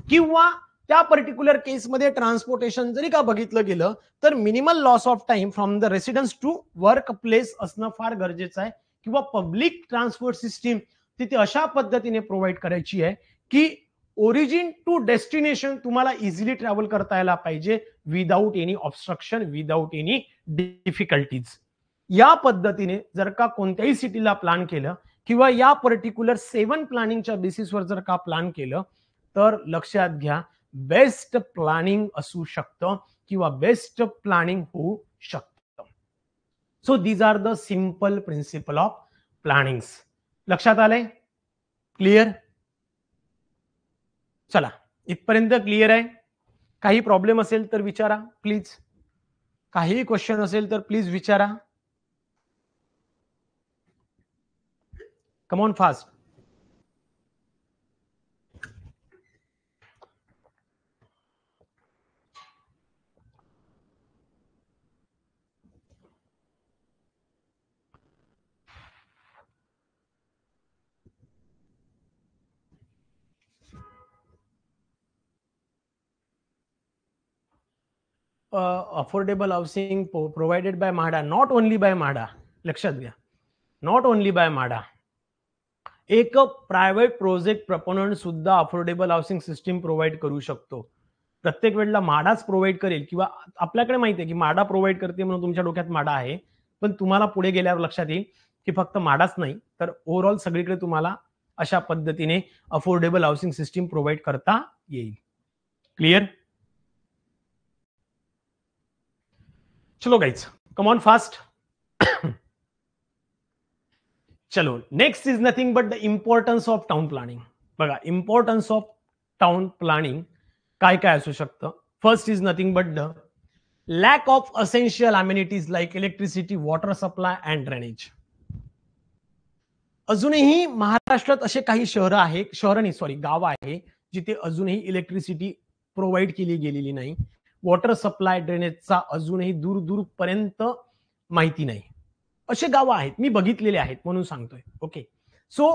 किंवा त्या पर्टिक्युलर केसमध्ये ट्रान्सपोर्टेशन जरी का बघितलं गेलं तर minimal loss of time from the residence to work place असणं फार गरजेचं आहे. किंवा पब्लिक ट्रान्सपोर्ट सिस्टीम तिथे अशा पद्धतीने प्रोव्हाइड करायची आहे की ओरिजिन टू डेस्टिनेशन तुम्हाला इझिली ट्रॅव्हल करता यायला पाहिजे without any obstruction, without any difficulties. या पद्धतीने जर का कोणत्याही सिटीला प्लॅन केलं किंवा या पर्टिक्युलर 7 प्लॅनिंगच्या बेसिसवर जर का प्लॅन केलं तर लक्षात घ्या बेस्ट प्लॅनिंग असू शकतं किंवा बेस्ट प्लॅनिंग होऊ शकतं. So these are the simple principle of plannings. लक्षात आलंय? क्लिअर? चला, इथपर्यंत क्लिअर आहे. काही प्रॉब्लेम असेल तर विचारा प्लीज. काही क्वेश्चन असेल तर प्लीज विचारा. कम on fast. Affordable housing provided bye MHADA, not only by MHADA. लक्षात घ्या, नॉट ओनली बाय म्हाडा. एक प्रायव्हेट प्रोजेक्ट प्रपोनंट सुद्धा अफोर्डेबल हाऊसिंग सिस्टीम प्रोव्हाइड करू शकतो. प्रत्येक वेळेला म्हाडाच प्रोव्हाइड करेल किंवा आपल्याकडे माहिती आहे की म्हाडा प्रोव्हाइड करते म्हणून तुमच्या डोक्यात म्हाडा आहे, पण तुम्हाला पुढे गेल्यावर लक्षात येईल की फक्त म्हाडाच नाही तर ओव्हरऑल सगळीकडे तुम्हाला अशा पद्धतीने अफोर्डेबल हाऊसिंग सिस्टीम प्रोव्हाइड करता येईल. क्लिअर? चलो गाइज, कम ऑन फास्ट. चलो, next is nothing but the importance of town planning. बघा, इम्पॉर्टन्स ऑफ टाउन प्लॅनिंग काय काय असू शकतं. First is nothing but the lack of essential amenities like electricity, water supply and drainage. अजूनही महाराष्ट्रात असे काही शहरं आहेत, शहरं नाही सॉरी गाव आहे जिथे अजूनही इलेक्ट्रिसिटी प्रोव्हाइड केली गेलेली नाही. वॉटर सप्लाय ड्रेनेजचा अजूनही दूर दूर पर्यंत माहिती नाही. असे गाव आहेत, मी बघितलेले आहेत म्हणून सांगतोय. ओके, सो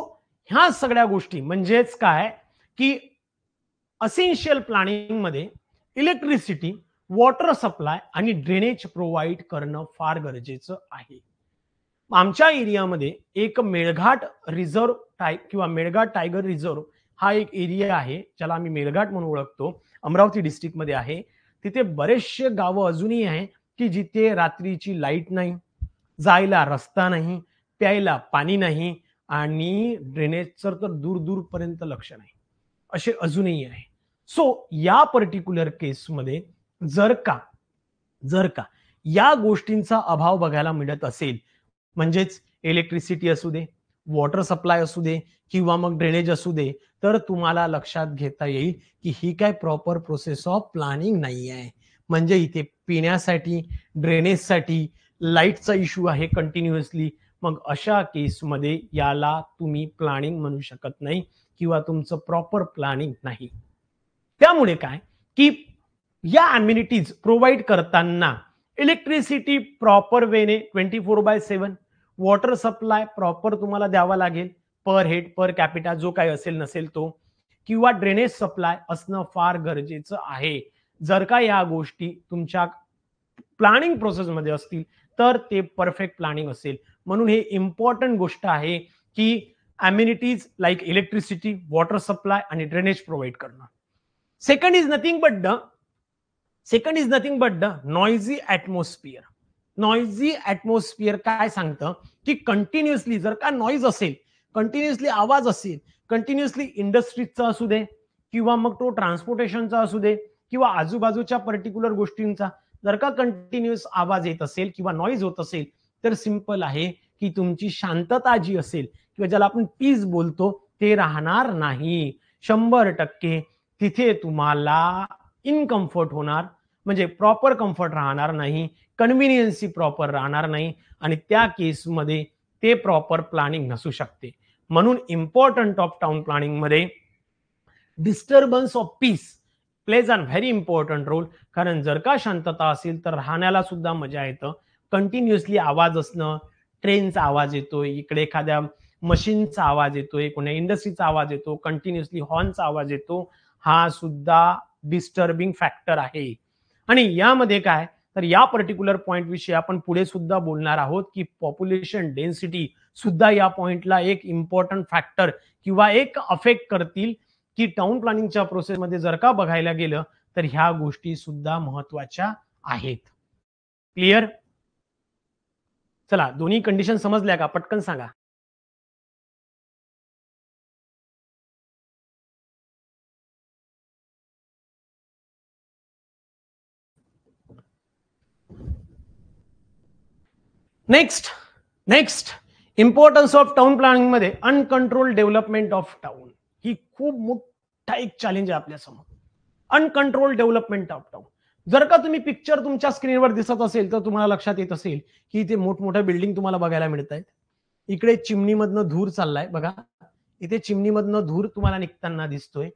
ह्या सगळ्या गोष्टी म्हणजेच काय की असेन्शियल प्लॅनिंग मध्ये इलेक्ट्रिसिटी, वॉटर सप्लाय आणि ड्रेनेज प्रोव्हाइड करणं फार गरजेचं आहे. आमच्या एरियामध्ये एक मेळघाट रिझर्व्ह किंवा मेळघाट टायगर रिझर्व्ह हा एक एरिया आहे, ज्याला आम्ही मेळघाट म्हणून ओळखतो, अमरावती डिस्ट्रिक्टमध्ये आहे. तिथे बरेचसे गावं अजूनही आहे की जिथे रात्रीची लाईट नाही, जायला रस्ता नाही, प्यायला पाणी नाही आणि ड्रेनेजचं तर दूर दूरपर्यंत लक्ष नाही, असे अजूनही आहे. सो या पर्टिक्युलर केसमध्ये जर का जर का या गोष्टींचा अभाव बघायला मिळत असेल, म्हणजेच इलेक्ट्रिसिटी असू दे, वॉटर सप्लाय असू दे किंवा मग ड्रेनेज असू दे, तर तुम्हाला लक्षात घेता येईल की ही काय प्रॉपर प्रोसेस ऑफ प्लॅनिंग नाही आहे. म्हणजे इथे पिण्यासाठी, ड्रेनेजसाठी लाईटचा इश्यू आहे कंटिन्युअसली. मग अशा केसमध्ये याला तुम्ही प्लॅनिंग म्हणू शकत नाही किंवा तुमचं प्रॉपर प्लॅनिंग नाही. त्यामुळे काय की या अम्युनिटीज प्रोव्हाइड करताना इलेक्ट्रिसिटी प्रॉपर वेने 24/7, वॉटर सप्लाय प्रॉपर तुम्हाला द्यावा लागेल, पर हेड पर कॅपिटा जो काही असेल नसेल तो, किंवा ड्रेनेज सप्लाय असणं फार गरजेचं आहे. जर का या गोष्टी तुमच्या प्लॅनिंग प्रोसेसमध्ये असतील तर ते परफेक्ट प्लॅनिंग असेल. म्हणून हे इम्पॉर्टंट गोष्ट आहे की amenities like electricity, water supply आणि ड्रेनेज प्रोव्हाइड करणं. Second is nothing but the noisy atmosphere. Noisy atmosphere काय सांगतं की कंटिन्युअसली जर का नॉइज असेल, कंटिन्युअसली आवाज असेल, कंटिन्युअसली इंडस्ट्रीजचा असू दे किंवा मग तो ट्रान्सपोर्टेशनचा असू दे किंवा आजूबाजूच्या पर्टिक्युलर गोष्टींचा जर का कंटिन्युअस आवाज येत असेल किंवा नॉइज होत असेल, तर सिंपल आहे की तुमची शांतता जी असेल किंवा ज्याला आपण पीस बोलतो ते राहणार नाही. 100% तिथे तुम्हाला इनकम्फर्ट होणार, म्हणजे प्रॉपर कम्फर्ट राहणार नाही, कन्व्हिनियन्सी प्रॉपर राहणार नाही आणि त्या केसमध्ये ते प्रॉपर प्लॅनिंग नसू शकते. म्हणून इम्पॉर्टंट ऑफ टाउन प्लॅनिंग मध्ये disturbance of peace plays an very important role. कारण जर का शांतता असेल तर राहण्याला सुद्धा मजा येतं. कंटिन्युअसली आवाज असणं, ट्रेनचा आवाज येतोय, इकडे एखाद्या मशीनचा आवाज येतोय, कोणत्या इंडस्ट्रीचा आवाज येतो, कंटिन्युअसली हॉर्नचा आवाज येतो, हा सुद्धा डिस्टर्बिंग फॅक्टर आहे. आणि यामध्ये काय तर या पर्टिक्युलर पॉइंट विषयी आपण पुढे सुद्धा बोलणार आहोत की पॉप्युलेशन डेन्सिटी सुद्धा या पॉइंटला एक इम्पॉर्टंट फॅक्टर किंवा एक अफेक्ट करतील की टाउन प्लॅनिंगच्या प्रोसेसमध्ये जर का बघायला गेलं तर ह्या गोष्टी सुद्धा महत्वाच्या आहेत. क्लिअर? चला, दोन्ही कंडिशन समजल्या का? पटकन सांगा. Next importance of town planning मध्ये अनकंट्रोल डेव्हलपमेंट ऑफ टाउन. ही खूप मोठा एक चॅलेंज आहे आपल्या समोर. Uncontrol development of town. जर का तुम्ही पिक्चर तुमच्या स्क्रीनवर दिसत असेल तर तुम्हाला लक्षात येत असेल की इथे मोठमोठ्या बिल्डिंग तुम्हाला बघायला मिळत आहेत. इकडे चिमणीमधनं धूर चाललाय बघा, इथे चिमणीमधनं धूर तुम्हाला निघताना दिसतोय.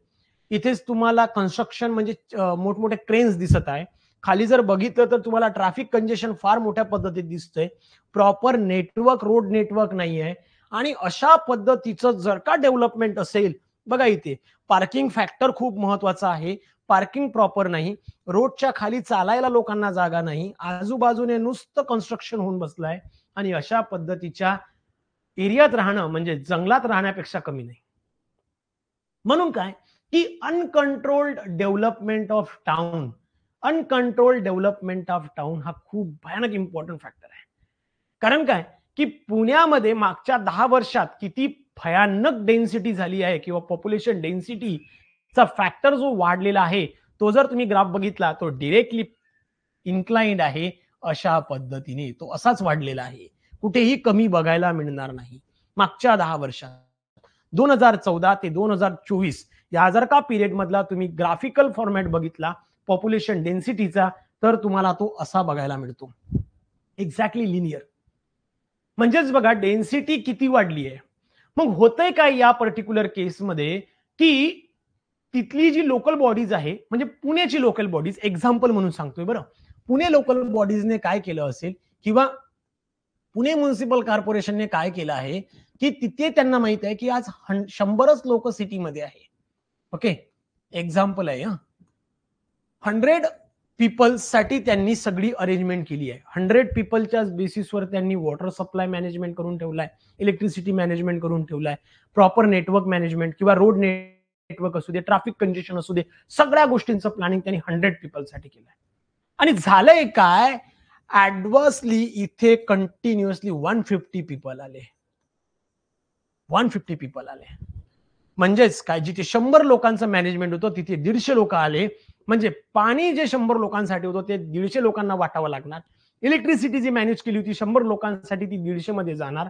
इथेच तुम्हाला कन्स्ट्रक्शन म्हणजे मोठमोठे क्रेन्स दिसत आहे. खाली जर बघितलं तर तुम्हाला ट्रॅफिक कंजेशन फार मोठ्या पद्धतीत दिसतंय. प्रॉपर नेटवर्क, रोड नेटवर्क नाही आहे. आणि अशा पद्धतीचं जर का डेव्हलपमेंट असेल, बघा इथे पार्किंग फॅक्टर खूप महत्वाचा आहे. पार्किंग प्रॉपर नाही, रोडच्या खाली चालायला लोकांना जागा नाही, आजूबाजूने नुसतं कन्स्ट्रक्शन होऊन बसलंय आणि अशा पद्धतीच्या एरियात राहणं म्हणजे जंगलात राहण्यापेक्षा कमी नाही. म्हणून काय की uncontrolled development of town, uncontrolled development of town हा खूप भयानक इम्पॉर्टंट फॅक्टर आहे. कारण काय की पुण्यामध्ये मागच्या 10 वर्षात किती भयानक डेन्सिटी झाली आहे किंवा पॉप्युलेशन डेन्सिटीचा फॅक्टर जो वाढलेला आहे, तो जर तुम्ही ग्राफ बघितला तो डिरेक्टली इन्क्लाइंड आहे. अशा पद्धतीने तो असाच वाढलेला आहे, कुठेही कमी बघायला मिळणार नाही. मागच्या 10 वर्षात 2014 ते 2024 या जर का पिरियड मधला तुम्ही ग्राफिकल फॉर्मॅट बघितला पॉप्युलेशन डेन्सिटीचा, तर तुम्हाला तो असा बघायला मिळतो, एक्झॅक्टली लिनियर. म्हणजेच बघा डेन्सिटी किती वाढली आहे. मग होतंय काय या पर्टिक्युलर केसमध्ये की तिथली जी लोकल बॉडीज आहे, म्हणजे पुण्याची लोकल बॉडीज एक्झाम्पल म्हणून सांगतोय बरं, पुणे लोकल बॉडीजने काय केलं असेल किंवा पुणे म्युनिसिपल कॉर्पोरेशनने काय केलं आहे की तिथे त्यांना माहित आहे की आज 100च लोक सिटीमध्ये आहे. ओके, एक्झाम्पल आहे. 100 पीपल्ससाठी त्यांनी सगळी अरेंजमेंट केली आहे. 100 पीपलच्या बेसिसवर त्यांनी वॉटर सप्लाय मॅनेजमेंट करून ठेवलाय, इलेक्ट्रिसिटी मॅनेजमेंट करून ठेवलाय, प्रॉपर नेटवर्क मॅनेजमेंट किंवा रोड नेटवर्क असू दे, ट्रॅफिक कंजेशन असू दे, सगळ्या गोष्टींचं प्लॅनिंग त्यांनी 100 पीपलसाठी केलंय. आणि झालंय काय, ऍडव्हर्सली इथे कंटिन्युअसली 150 पीपल आले. 150 पीपल आले. म्हणजेच काय, जिथे 100 लोकांचं मॅनेजमेंट होतं तिथे 150 लोक आले. म्हणजे पाणी जे 100 लोकांसाठी होतं ते 150 लोकांना वाटावं लागणार. इलेक्ट्रिसिटी जी मॅनेज केली होती 100 लोकांसाठी ती 150 मध्ये जाणार.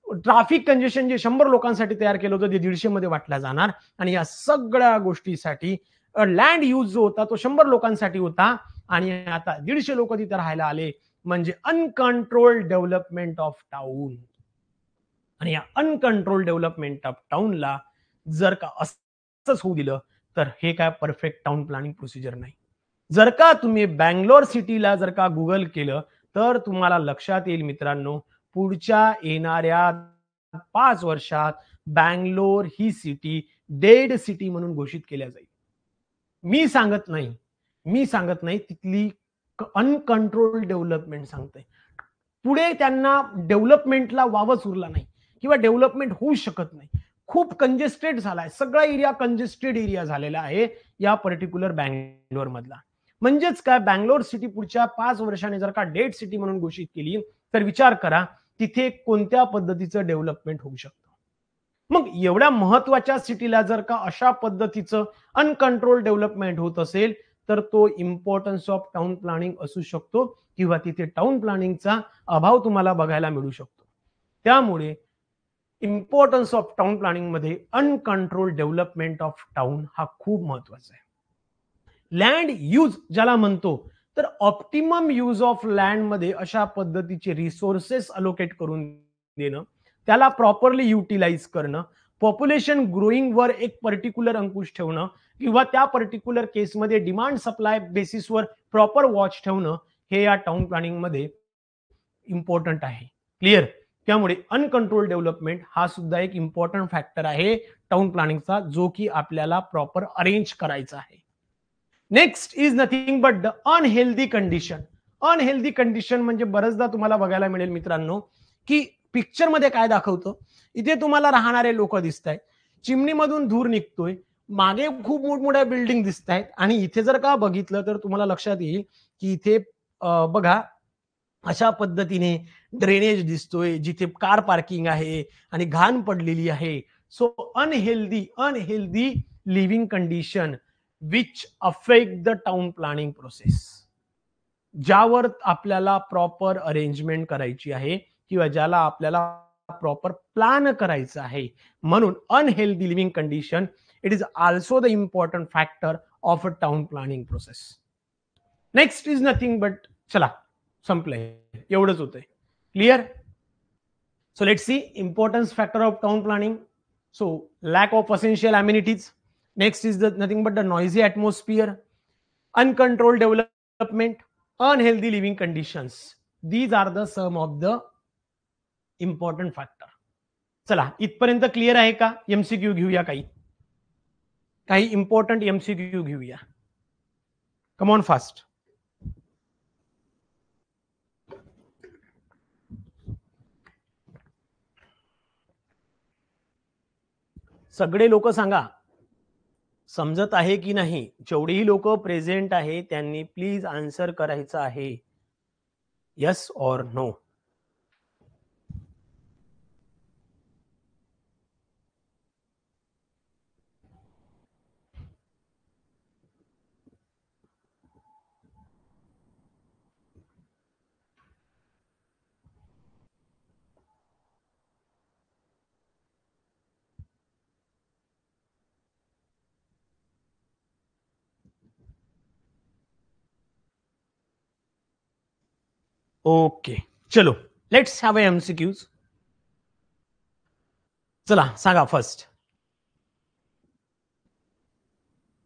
ट्रॅफिक कंजेशन जे 100 लोकांसाठी तयार केलं होतं ते 150 मध्ये वाटला जाणार. आणि या सगळ्या गोष्टीसाठी लँड यूज जो होता तो 100 लोकांसाठी होता. आणि आता 150 लोक तिथे राहायला आले. म्हणजे अनकंट्रोल्ड डेव्हलपमेंट ऑफ टाउन. आणि या अनकंट्रोल डेव्हलपमेंट ऑफ टाउनला जर का असंच होऊ दिलं तर हे काय परफेक्ट टाउन प्लॅनिंग प्रोसिजर नाही. जर का तुम्ही बँगलोर सिटीला जर का गुगल केलं तर तुम्हाला लक्षात येईल मित्रांनो, पुढच्या येणाऱ्या 5 वर्षात बँगलोर ही सिटी डेड सिटी म्हणून घोषित केल्या जाईल. मी सांगत नाही तिथली अनकंट्रोल डेव्हलपमेंट सांगते. पुढे त्यांना डेव्हलपमेंटला वावच उरला नाही किंवा डेव्हलपमेंट होऊ शकत नाही. खूप कंजेस्टेड झालाय, सगळा एरिया कंजेस्टेड एरिया झालेला आहे या पर्टिक्युलर बँगलोर मधला. म्हणजेच काय, बँगलोर सिटी पुढच्या 5 वर्षांनी जर का डेड सिटी म्हणून घोषित केली तर विचार करा तिथे कोणत्या पद्धतीचं डेव्हलपमेंट होऊ शकतं. मग एवढ्या महत्वाच्या सिटीला जर का अशा पद्धतीचं अनकंट्रोल डेव्हलपमेंट होत असेल तर तो इम्पॉर्टन्स ऑफ टाउन प्लॅनिंग असू शकतो किंवा तिथे टाउन प्लॅनिंगचा अभाव तुम्हाला बघायला मिळू शकतो. त्यामुळे इम्पॉर्टन्स ऑफ टाउन प्लॅनिंग मध्ये अनकंट्रोल डेव्हलपमेंट ऑफ टाउन हा खूप महत्वाचा आहे. लँड यूज ज्याला म्हणतो, तर ऑप्टिमम यूज ऑफ लँड मध्ये अशा पद्धतीचे रिसोर्सेस अलोकेट करून देणं, त्याला प्रॉपरली युटिलाइज करणं, पॉप्युलेशन ग्रोईंग वर एक पर्टिक्युलर अंकुश ठेवणं किंवा त्या पर्टिक्युलर केसमध्ये डिमांड सप्लाय बेसिसवर प्रॉपर वॉच ठेवणं, हे या टाउन प्लॅनिंग मध्ये इम्पॉर्टंट आहे. क्लिअर? त्यामुळे अनकंट्रोल डेव्हलपमेंट हा सुद्धा एक इम्पॉर्टंट फॅक्टर आहे टाउन प्लॅनिंगचा, जो की आपल्याला प्रॉपर अरेंज करायचा आहे. Next is nothing but the unhealthy condition. Unhealthy condition म्हणजे बरेचदा तुम्हाला बघायला मिळेल मित्रांनो, की पिक्चर मध्ये काय दाखवतं, इथे तुम्हाला राहणारे लोक दिसत आहेत, चिमणीमधून धूर निघतोय, मागे खूप मोठमोठ्या बिल्डिंग दिसत आहेत, आणि इथे जर का बघितलं तर तुम्हाला लक्षात येईल की इथे बघा अशा पद्धतीने ड्रेनेज दिसतोय, जिथे कार पार्किंग आहे आणि घाण पडलेली आहे. So unhealthy unhealthy living condition which affect the town planning process, ज्यावर आपल्याला प्रॉपर अरेंजमेंट करायची आहे किंवा ज्याला आपल्याला प्रॉपर प्लॅन करायचं आहे. म्हणून unhealthy living condition it is also the important factor of a town planning process. Next is nothing but, चला संपलंय, एवढंच होतंय. Clear? So let's see importance factor of town planning. So lack of essential amenities. Next is the nothing but the noisy atmosphere, uncontrolled development, unhealthy living conditions. These are the some of the important factor. चला इथपर्यंत clear आहे का? MCQ घेऊया, काही काही important MCQ घेऊया. कम on fast. सगळे लोक सांगा समजत आहे की नाही. जेवढेही लोक प्रेझेंट आहे त्यांनी प्लीज आन्सर करायचं आहे, यस और नो. ओके, चलो लेट्स हॅव एमसीक्यूज. चला सांगा फर्स्ट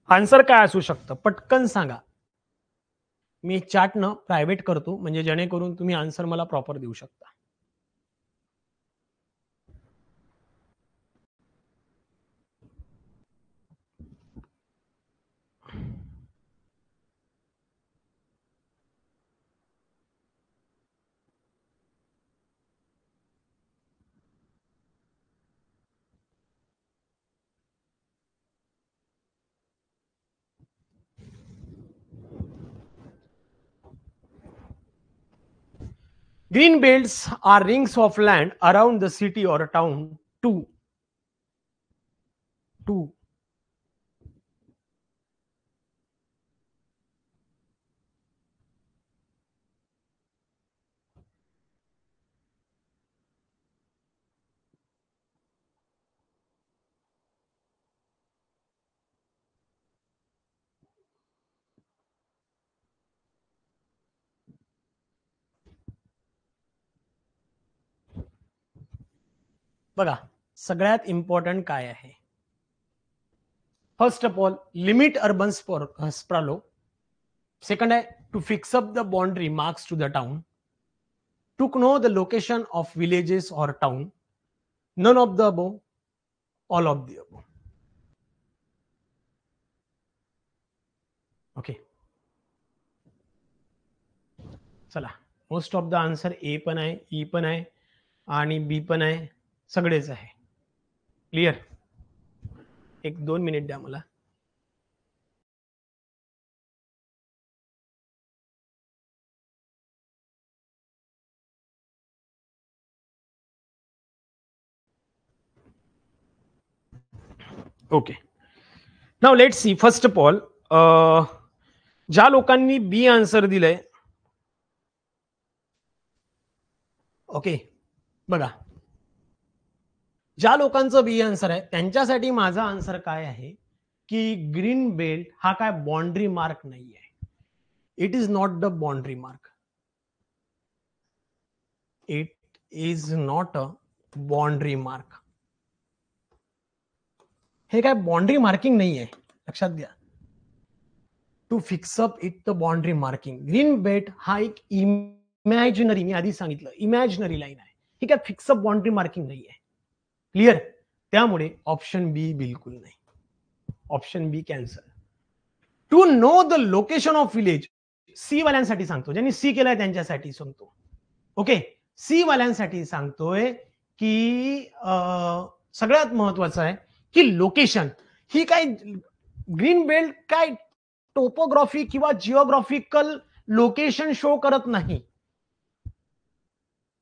आन्सर काय असू शकतं, पटकन सांगा. मी चॅटनं प्रायव्हेट करतो म्हणजे जेणेकरून तुम्ही आन्सर मला प्रॉपर देऊ शकता. Green belts are rings of land around the city or town two बघा सगळ्यात इम्पॉर्टंट काय आहे. First of all limit urban sprawl. Second आहे to fix up the boundary marks to the town. To know the location of villages और town. None of the above, all of the above. Okay चला, most of the answer A पण आहे, E पण आहे आणि बी पण आहे, सगळेच आहे. क्लिअर. 1-2 मिनिट द्या मला. Okay now let's C. First of all ज्या लोकांनी बी आन्सर दिलंय, ओके बघा ज्या लोकांचं बी आन्सर आहे त्यांच्यासाठी माझा आन्सर काय आहे की ग्रीन बेल्ट हा काय बाउंड्री मार्क नाही आहे. It is not the boundary mark. It is not a boundary mark. हे काय बाउंड्री मार्किंग नाही आहे, लक्षात घ्या. To fix up it the boundary marking. Green belt हा एक इमॅजिनरी, मी आधी सांगितलं इमॅजिनरी लाईन आहे. ही काय फिक्सअप बाउंड्री मार्किंग नाही आहे. क्लिअर. त्यामुळे ऑप्शन बी बिलकुल नाही. Option B cancel. To know the location of village. C वाल्यांसाठी सांगतो, ज्यांनी सी केलाय त्यांच्यासाठी सांगतो. ओके सी वाल्यांसाठी सांगतोय की सगळ्यात महत्वाचं आहे की लोकेशन ही काय ग्रीन बेल्ट काय टोपोग्राफी किंवा जिओग्राफिकल लोकेशन शो करत नाही.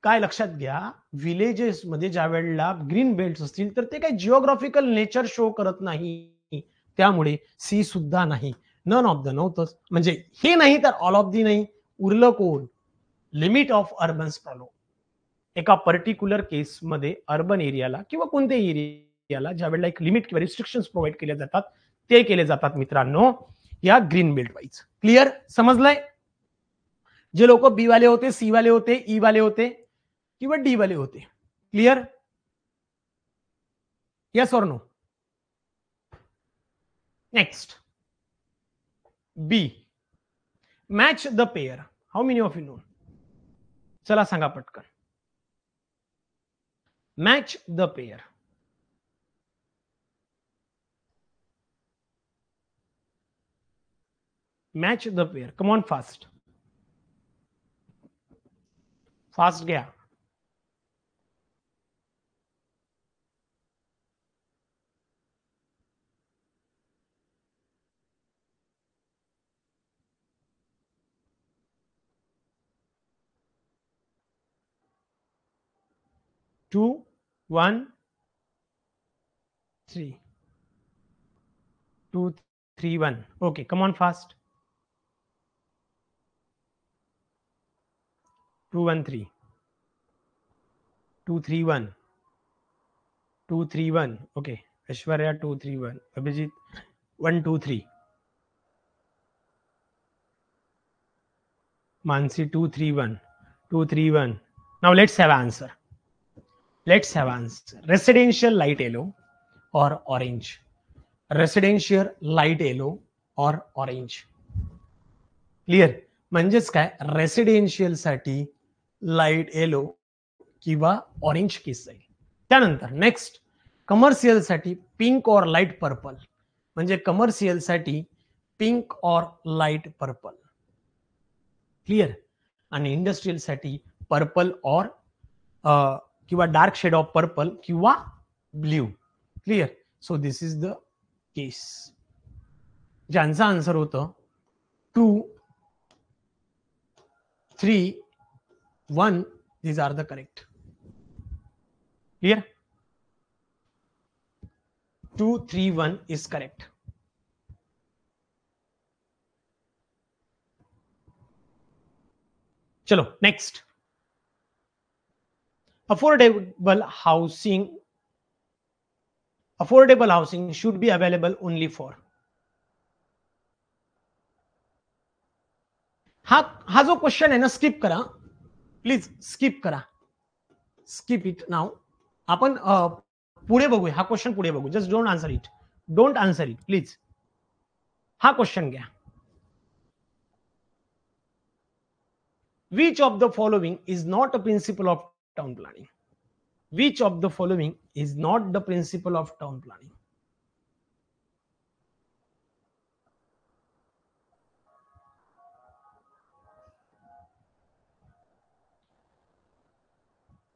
काय लक्षात घ्या, विलेजेस मध्ये ज्या वेळेला ग्रीन बेल्ट असतील तर ते काही जिओग्राफिकल नेचर शो करत नाही. त्यामुळे सी सुद्धा नाही. नन ऑफ द नव्हतंच, म्हणजे हे नाही तर ऑल ऑफ दी नाही. उरलं कोण? Limit of urban sprawl. एका पर्टिक्युलर केसमध्ये अर्बन एरियाला किंवा कोणत्याही एरियाला ज्या वेळेला एक लिमिट किंवा रिस्ट्रिक्शन्स प्रोव्हाइड केले जातात ते केले जातात मित्रांनो या ग्रीन बेल्ट वाईज. क्लिअर. समजलंय. जे लोक बी वाले होते, सी वाले होते, ई वाले होते किंवा डी वाले होते. क्लिअर. यस और no. Next B match the pair. How many of you know. चला सांगा पटकन. Match the pair. Match the pair. Come on fast. Fast घ्या. Two 1 3 2 3 1. Okay, come on fast. 2 1 3 2 3 1 2 3 1. Okay, Aishwarya 2 3 1. Abhijit 1 2 3. Mansi 2 3 1 2 3 1. Now let's have answer. Let's have answer. Residential light yellow or orange. Residential light yellow or orange. Clear. म्हणजेच काय, residential साठी light yellow किंवा orange case जाईल. त्यानंतर next commercial साठी pink और light purple. म्हणजे commercial साठी पिंक और लाईट पर्पल. क्लिअर. आणि इंडस्ट्रियल साठी पर्पल और किंवा डार्क शेड ऑफ पर्पल किंवा blue. Clear. So this is the case. ज्यांचा आन्सर होतं 2 3 1 These are the correct. Clear? 2, 3, 1 is correct. Chalo, next. Affordable housing should be available only for. हा जो question आहे ना, स्किप करा प्लीज, स्किप करा, skip it now. आपण पुढे बघूया, हा क्वेश्चन पुढे बघू. Just don't answer it, don't answer it please. हा क्वेश्चन घ्या. Which of the following is not a principle of town planning? Which of the following is not the principle of town planning?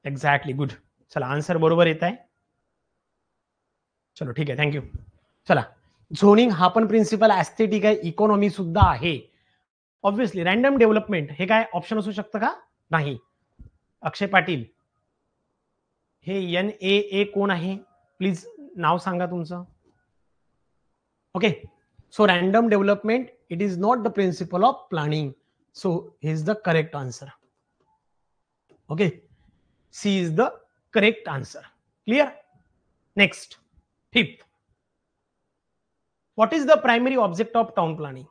Exactly, good. चला, answer बरोबर येत आहे. चलो ठीक आहे, thank you. चला, झोनिंग हा पण प्रिन्सिपल ऍस्थेटिक आहे, इकॉनॉमी सुद्धा आहे. ऑब्व्हियसली रॅन्डम डेव्हलपमेंट हे काय ऑप्शन असू शकतं का? नाही. अक्षय पाटील, हे NAA कोण आहे? प्लीज नाव सांगा तुमचं. Okay, so random development it is not the principle of planning. So he is the correct answer. Okay, C is the correct answer. Clear? Next, fifth. What is the primary object of town planning?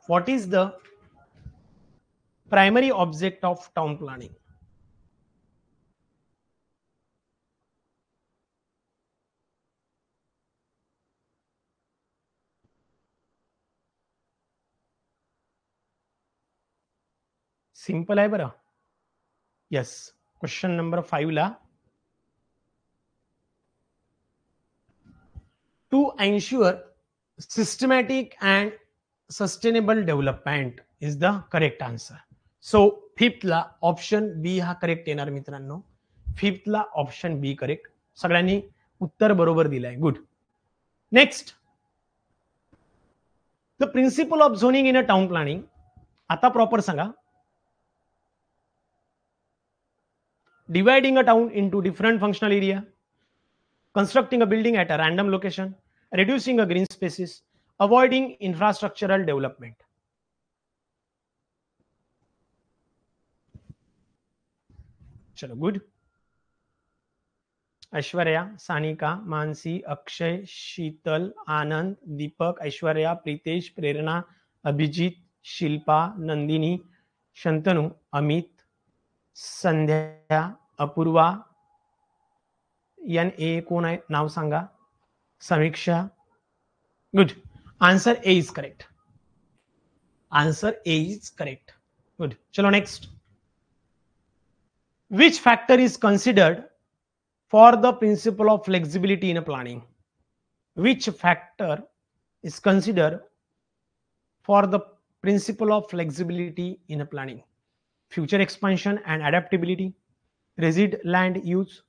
What is the primary object of town planning? Simple आहे बरं. Yes, question number 5 ला, to ensure systematic and sustainable development is the correct answer. So फिफ्थला option B हा correct येणार मित्रांनो. फिफ्थला option B correct. सगळ्यांनी उत्तर बरोबर दिलंय, good. Next, the principle of zoning in a town planning. आता प्रॉपर सांगा. Dividing a town into different functional area, constructing a building at a random location, reducing a green spaces, avoiding infrastructural development. चलो, good. Aishwarya, Sanika, Mansi, Akshay, Sheetal, Anand, Deepak, Aishwarya, Pritesh, Prerna, Abhijit, Shilpa, Nandini, Shantanu, Amit, Sandhya, Apurva, NA कोण आहे नाव सांगा, Samiksha. Good. Answer A is correct. Answer A is correct. Good. चलो next. Which factor is considered for the principle of flexibility in a planning? Which factor is considered for the principle of flexibility in a planning? Future expansion and adaptability, resid land use,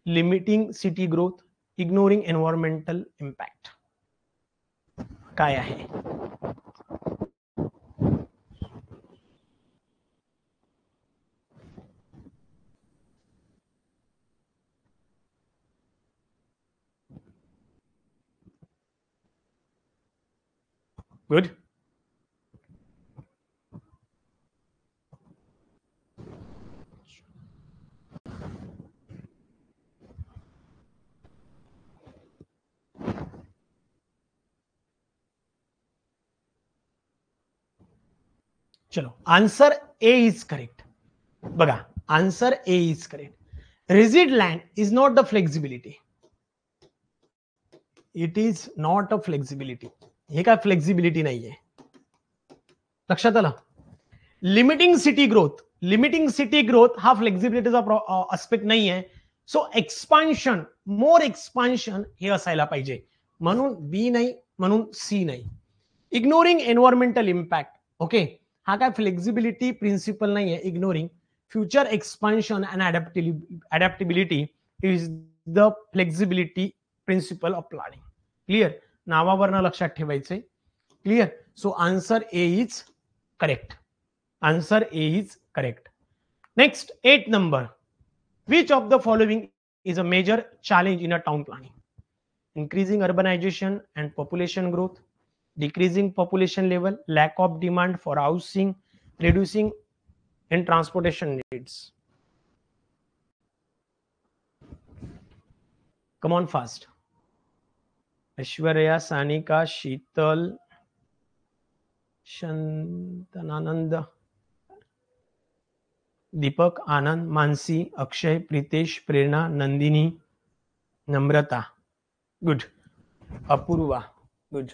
limiting city growth, ignoring environmental impact. काय आहे? Good. चलो, answer A is correct. बघा, answer A is correct. Rigid land is not the flexibility. It is not a flexibility. हे काय flexibility नाहीये. लक्षात आलं? Limiting city growth, limiting city growth हा फ्लेक्झिबिलिटीचा अस्पेक्ट नाहीये. सो एक्सपान्शन, मोर एक्सपान्शन हे असायला पाहिजे. म्हणून बी नाही, म्हणून सी नाही. Ignoring environmental impact. ओके, हा काय फ्लेक्झिबिलिटी प्रिन्सिपल नाहीये. Ignoring future expansion and adaptability is the flexibility principle of planning. Clear? नावावरनं लक्षात ठेवायचे. Clear. So answer A is correct. Answer A is correct. Next 8 number. Which of the following is a major challenge in a town planning? Increasing urbanization and population growth, decreasing population level, lack of demand for housing, reducing in transportation needs. Come on fast. Aishwarya, Sanika, Sheetal, Shantananand, Deepak, Anand, Mansi, Akshay, Pritesh, Prerna, Nandini, Namrata. Good. Apurva. Good.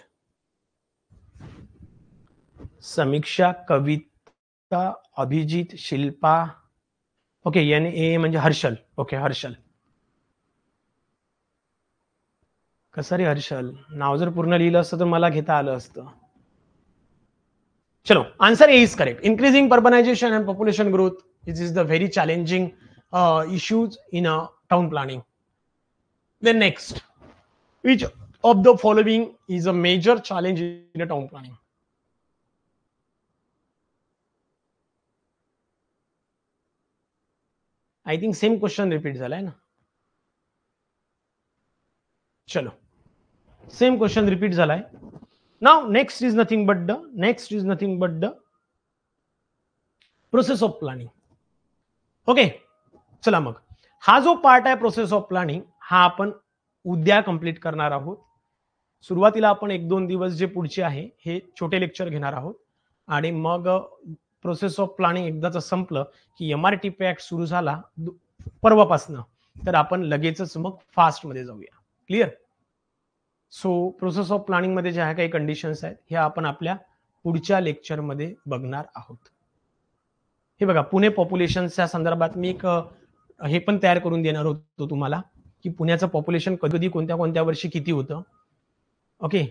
Samiksha, Kavita, Abhijit, Shilpa. Okay. याने A म्हणजे Harshal. Okay. Harshal. कसं रे हर्षल, नाव जर पूर्ण लिहिलं असतं तर मला घेता आलं असतं. चलो, answer A is correct. Increasing urbanisation and population growth this is the very challenging issues in a town planning. Then next, which of the following is a major challenge in a town planning? I think same question repeat झालाय ना. चलो, same question repeat झालाय. Now next is nothing but the process of planning. Okay. चला मग हा जो part आहे process of planning हा आपण उद्या कंप्लीट करणार आहोत. सुरुवातीला आपण 1-2 दिवस जे पुढचे आहे हे छोटे लेक्चर घेणार आहोत आणि मग प्रोसेस ऑफ प्लॅनिंग एकदाच संपलं की MRT पॅक्ट सुरू झाला परवापासनं तर आपण लगेचच मग फास्ट मध्ये जाऊया. Clear. So process of planning मध्ये ज्या काही कंडिशन्स आहेत हे आपण आपल्या पुढच्या लेक्चर मध्ये बघणार आहोत. हे बघा, पुणे पॉप्युलेशनच्या संदर्भात मी एक हे पण तयार करून देणार होतो तुम्हाला की पुण्याचं पॉप्युलेशन कधी कोणत्या वर्षी किती होतं. ओके.